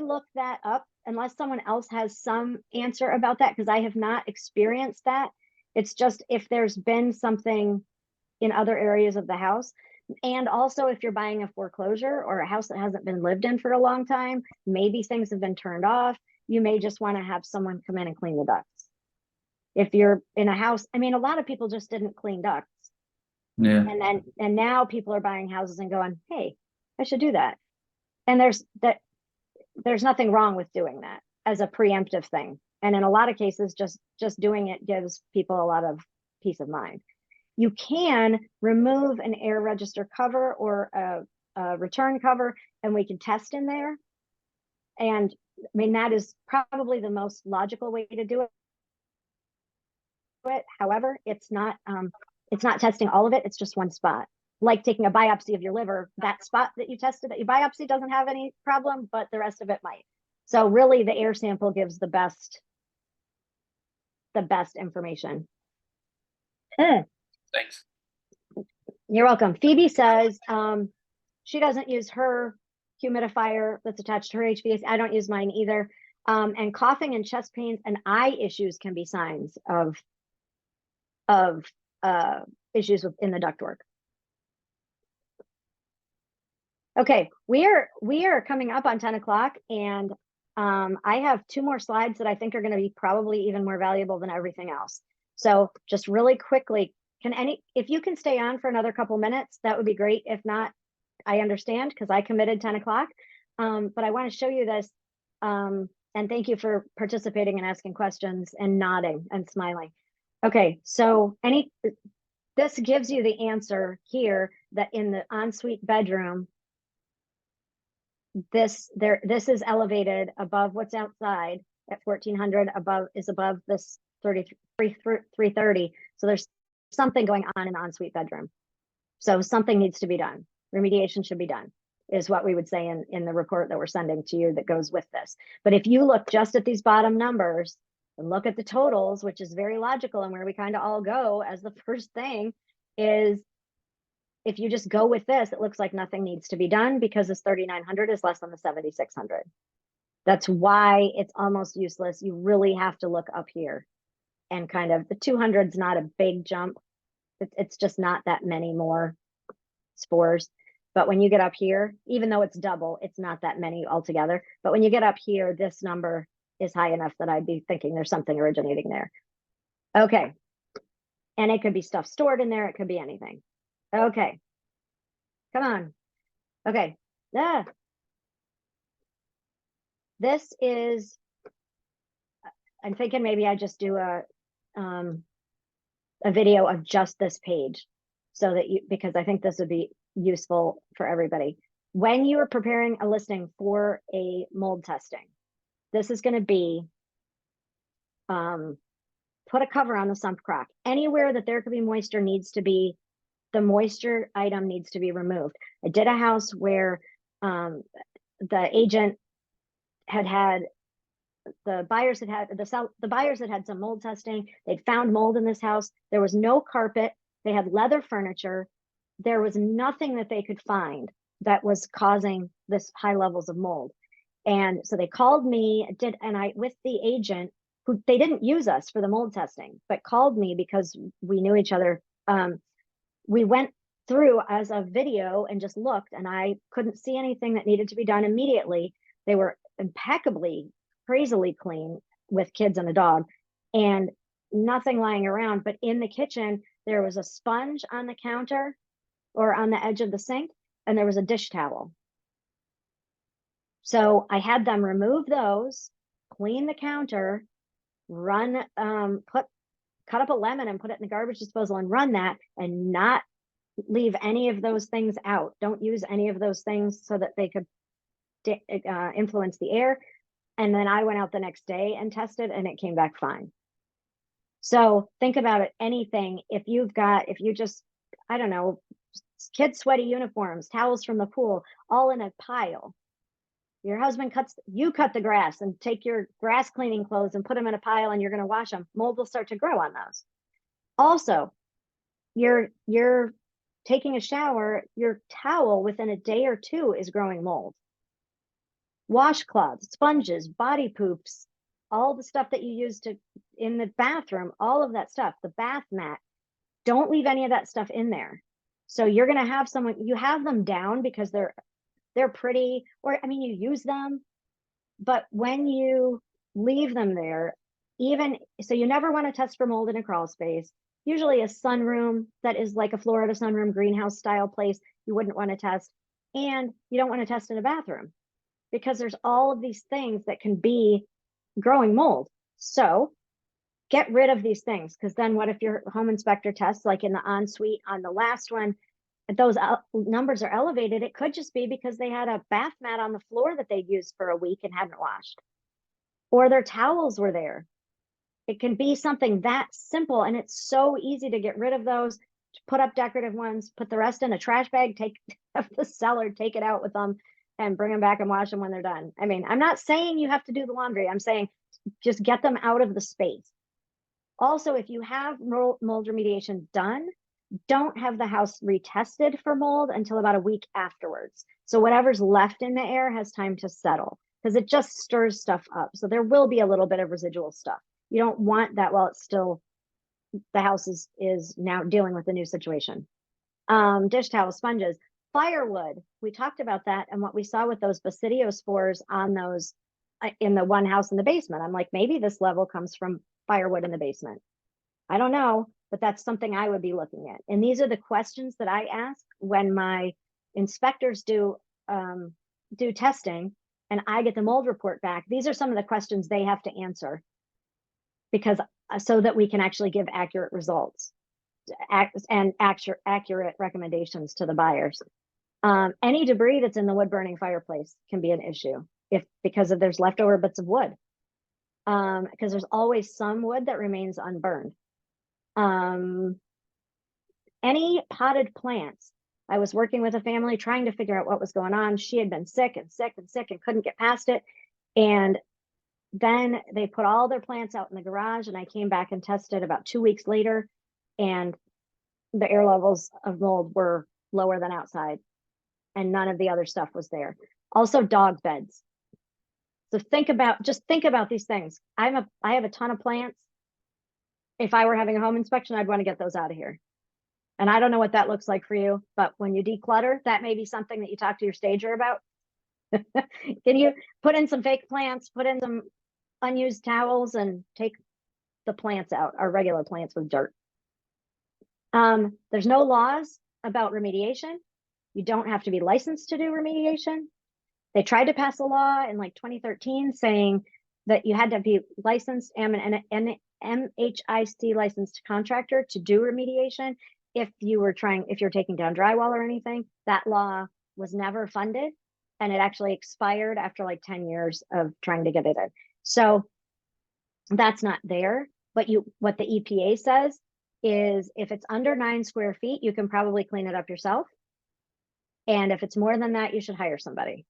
look that up, unless someone else has some answer about that, because I have not experienced that. It's just if there's been something in other areas of the house. And also if you're buying a foreclosure or a house that hasn't been lived in for a long time, maybe things have been turned off. You may just want to have someone come in and clean the ducts. If you're in a house, I mean, a lot of people just didn't clean ducts. Yeah. And now people are buying houses and going, hey, I should do that. And there's nothing wrong with doing that as a preemptive thing. And in a lot of cases, just doing it gives people a lot of peace of mind. You can remove an air register cover or a return cover, and we can test in there. And I mean, that is probably the most logical way to do it. However, it's not testing all of it. It's just one spot. Like taking a biopsy of your liver, that spot that you tested, that you biopsy doesn't have any problem, but the rest of it might. So really the air sample gives the best information. Thanks. You're welcome. Phoebe says she doesn't use her humidifier that's attached to her HVAC. I don't use mine either. And coughing and chest pains and eye issues can be signs of issues in the ductwork. Okay, we are coming up on 10 o'clock, and I have 2 more slides that I think are going to be probably even more valuable than everything else. So just really quickly, if you can stay on for another couple minutes, that would be great. If not, I understand, because I committed 10 o'clock. But I want to show you this, and thank you for participating and asking questions and nodding and smiling. Okay, so this gives you the answer here that in the ensuite bedroom, this is elevated above what's outside at 1400, above this 330. So there's something going on in the ensuite bedroom. So something needs to be done. Remediation should be done, is what we would say in the report that we're sending to you that goes with this. But if you look just at these bottom numbers and look at the totals, which is very logical, and where we kind of all go as the first thing is, if you just go with this, it looks like nothing needs to be done because this 3,900 is less than the 7,600. That's why it's almost useless. You really have to look up here, and kind of the 200 is not a big jump. It's just not that many more spores. But when you get up here, even though it's double, it's not that many altogether. But when you get up here, this number is high enough that I'd be thinking there's something originating there. Okay. And it could be stuff stored in there. It could be anything. Okay. Come on. Okay. This is, I'm thinking maybe I just do a video of just this page, so that because I think this would be useful for everybody. When you are preparing a listing for a mold testing, this is going to be, put a cover on the sump crock. Anywhere that there could be moisture the moisture item needs to be removed. I did a house where the agent the buyers had had some mold testing. They'd found mold in this house. There was no carpet. They had leather furniture. There was nothing that they could find that was causing this high levels of mold. And so they called me, with the agent, who they didn't use us for the mold testing, but called me because we knew each other. We went through as a video and just looked, and I couldn't see anything that needed to be done immediately. They were impeccably, crazily clean with kids and a dog, and nothing lying around. But in the kitchen, there was a sponge on the counter or on the edge of the sink, and there was a dish towel. So I had them remove those, clean the counter, cut up a lemon and put it in the garbage disposal and run that, and not leave any of those things out. Don't use any of those things so that they could influence the air. And then I went out the next day and tested, and it came back fine. So think about it. Anything, if you just, I don't know, kids' sweaty uniforms, towels from the pool, all in a pile, Your husband you cut the grass and take your grass cleaning clothes and put them in a pile and you're going to wash them. Mold will start to grow on those. Also, you're taking a shower, your towel within a day or two is growing mold. Washcloths, sponges, body poops, all the stuff that you use in the bathroom, all of that stuff, the bath mat, don't leave any of that stuff in there. So you're going to have you have them down because they're pretty, or I mean, you use them, but when you leave them there, so you never want to test for mold in a crawl space. Usually a sunroom that is like a Florida sunroom greenhouse style place, you wouldn't want to test. And you don't want to test in a bathroom because there's all of these things that can be growing mold. So get rid of these things, because then what if your home inspector tests, like in the ensuite on the last one, if those numbers are elevated, it could just be because they had a bath mat on the floor that they'd used for a week and hadn't washed, or their towels were there. It can be something that simple, and it's so easy to get rid of those, to put up decorative ones, put the rest in a trash bag, take the cellar, take it out with them, and bring them back and wash them when they're done. I mean, I'm not saying you have to do the laundry. I'm saying just get them out of the space. Also, if you have mold remediation done, don't have the house retested for mold until about a week afterwards. So whatever's left in the air has time to settle, because it just stirs stuff up. So there will be a little bit of residual stuff. You don't want that while it's still, the house is now dealing with a new situation. Dish towels, sponges, firewood. We talked about that and what we saw with those basidio on those in the one house in the basement. I'm like, maybe this level comes from firewood in the basement. I don't know, but that's something I would be looking at. And these are the questions that I ask when my inspectors do testing and I get the mold report back. These are some of the questions they have to answer, because so that we can actually give accurate results and accurate recommendations to the buyers. Any debris that's in the wood burning fireplace can be an issue because there's leftover bits of wood. Because there's always some wood that remains unburned. Any potted plants. I was working with a family trying to figure out what was going on. She had been sick and couldn't get past it. And then they put all their plants out in the garage, and I came back and tested about 2 weeks later, and the air levels of mold were lower than outside, and none of the other stuff was there. Also, dog beds. So think about these things. I have a ton of plants. If I were having a home inspection, I'd want to get those out of here. And I don't know what that looks like for you, but when you declutter, that may be something that you talk to your stager about. Can you put in some fake plants, put in some unused towels, and take the plants out, our regular plants with dirt. There's no laws about remediation. You don't have to be licensed to do remediation. They tried to pass a law in like 2013 saying that you had to be licensed, an MHIC licensed contractor to do remediation if you're taking down drywall or anything. That law was never funded, and it actually expired after like 10 years of trying to get it in. So that's not there. But what the EPA says is if it's under 9 square feet, you can probably clean it up yourself. And if it's more than that, you should hire somebody.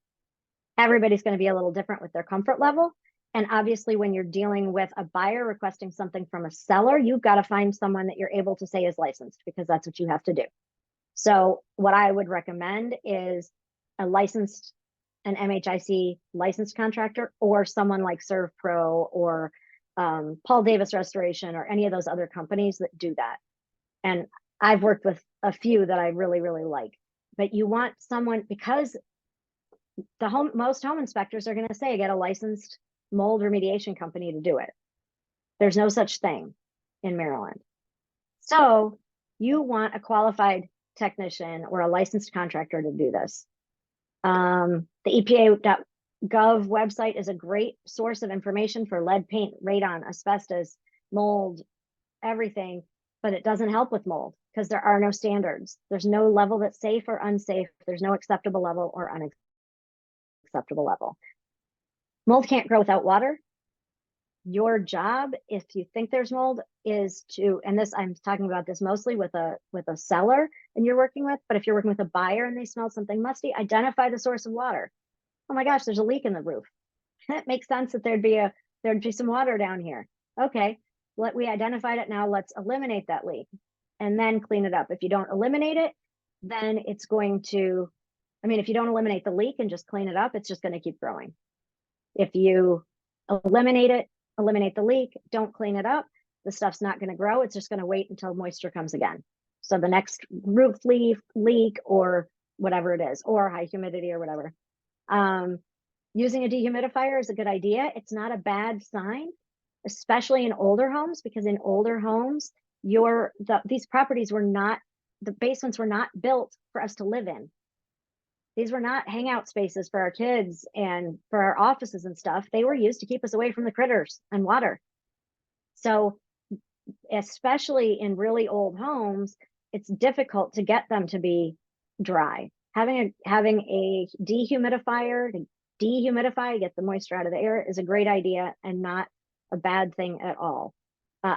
Everybody's going to be a little different with their comfort level. And obviously, when you're dealing with a buyer requesting something from a seller, you've got to find someone that you're able to say is licensed, because that's what you have to do. So what I would recommend is an MHIC licensed contractor, or someone like ServPro or Paul Davis Restoration, or any of those other companies that do that. And I've worked with a few that I really, really like. But you want someone, because most home inspectors are going to say get a licensed mold remediation company to do it. There's no such thing in Maryland. So you want a qualified technician or a licensed contractor to do this. The EPA.gov website is a great source of information for lead paint, radon, asbestos, mold, everything, but it doesn't help with mold because there are no standards. There's no level that's safe or unsafe. There's no acceptable level or unacceptable level. Mold can't grow without water. Your job, if you think there's mold, is to, and this, I'm talking about this mostly with a seller and you're working with, but if you're working with a buyer and they smell something musty, identify the source of water. Oh my gosh, there's a leak in the roof. It makes sense that there'd be some water down here. Okay, we identified it now. Let's eliminate that leak and then clean it up. If you don't eliminate it, then it's going to, I mean, if you don't eliminate the leak and just clean it up, it's just going to keep growing. If you eliminate it, eliminate the leak, don't clean it up, the stuff's not going to grow. It's just going to wait until moisture comes again. So the next roof leak or whatever it is, or high humidity or whatever. Using a dehumidifier is a good idea. It's not a bad sign, especially in older homes, because in older homes, these properties were not, the basements were not built for us to live in. These were not hangout spaces for our kids and for our offices and stuff. They were used to keep us away from the critters and water. So especially in really old homes, it's difficult to get them to be dry. Having a dehumidifier to dehumidify, get the moisture out of the air is a great idea and not a bad thing at all.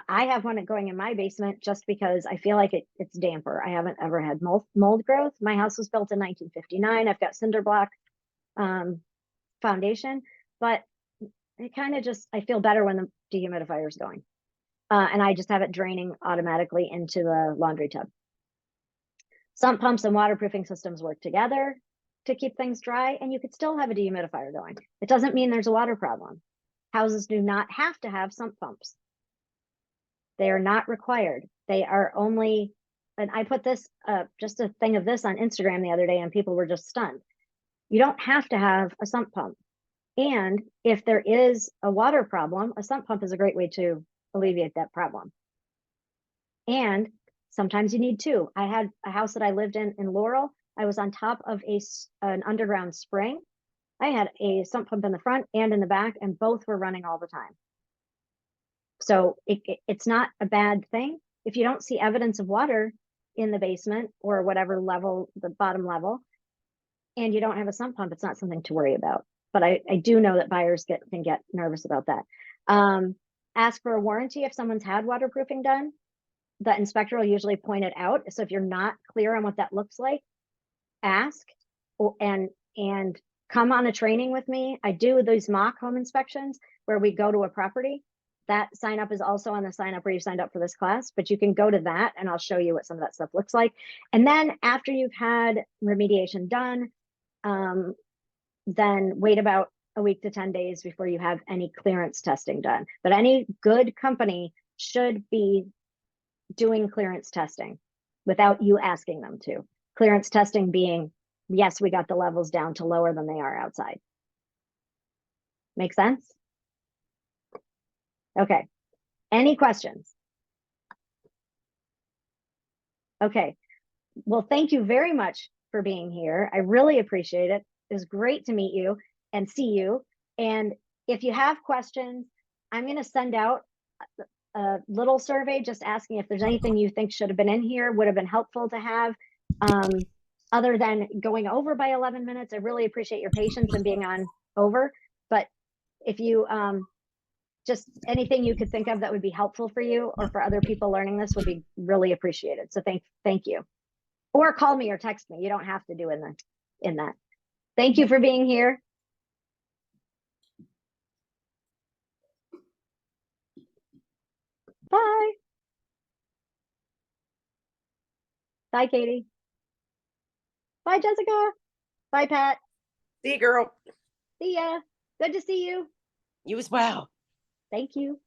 I have one going in my basement just because I feel like it's damper. I haven't ever had mold growth. My house was built in 1959. I've got cinder block foundation, but it kind of just, I feel better when the dehumidifier is going. And I just have it draining automatically into the laundry tub. Sump pumps and waterproofing systems work together to keep things dry, and you could still have a dehumidifier going. It doesn't mean there's a water problem. Houses do not have to have sump pumps. They are not required. They are only, and I put this, just a thing of this on Instagram the other day, and people were just stunned. You don't have to have a sump pump. And if there is a water problem, a sump pump is a great way to alleviate that problem. And sometimes you need two. I had a house that I lived in Laurel. I was on top of an underground spring. I had a sump pump in the front and in the back, and both were running all the time. So it's not a bad thing. If you don't see evidence of water in the basement or whatever level, the bottom level, and you don't have a sump pump, it's not something to worry about. But I do know that buyers can get nervous about that. Ask for a warranty if someone's had waterproofing done. The inspector will usually point it out. So if you're not clear on what that looks like, ask and come on a training with me. I do these mock home inspections where we go to a property. That sign up is also on the sign up where you signed up for this class, but you can go to that and I'll show you what some of that stuff looks like. And then after you've had remediation done, then wait about a week to 10 days before you have any clearance testing done. But any good company should be doing clearance testing without you asking them to. Clearance testing being, yes, we got the levels down to lower than they are outside. Make sense? Okay. Any questions? Okay. Well, thank you very much for being here. I really appreciate it. It was great to meet you and see you. And if you have questions, I'm going to send out a little survey just asking if there's anything you think should have been in here, would have been helpful to have. Other than going over by 11 minutes, I really appreciate your patience and being on over. But if you just anything you could think of that would be helpful for you or for other people learning this would be really appreciated. So thank you. Or call me or text me. You don't have to do in that. Thank you for being here. Bye. Bye, Katie. Bye, Jessica. Bye, Pat. See you, girl. See ya. Good to see you. You as well. Thank you.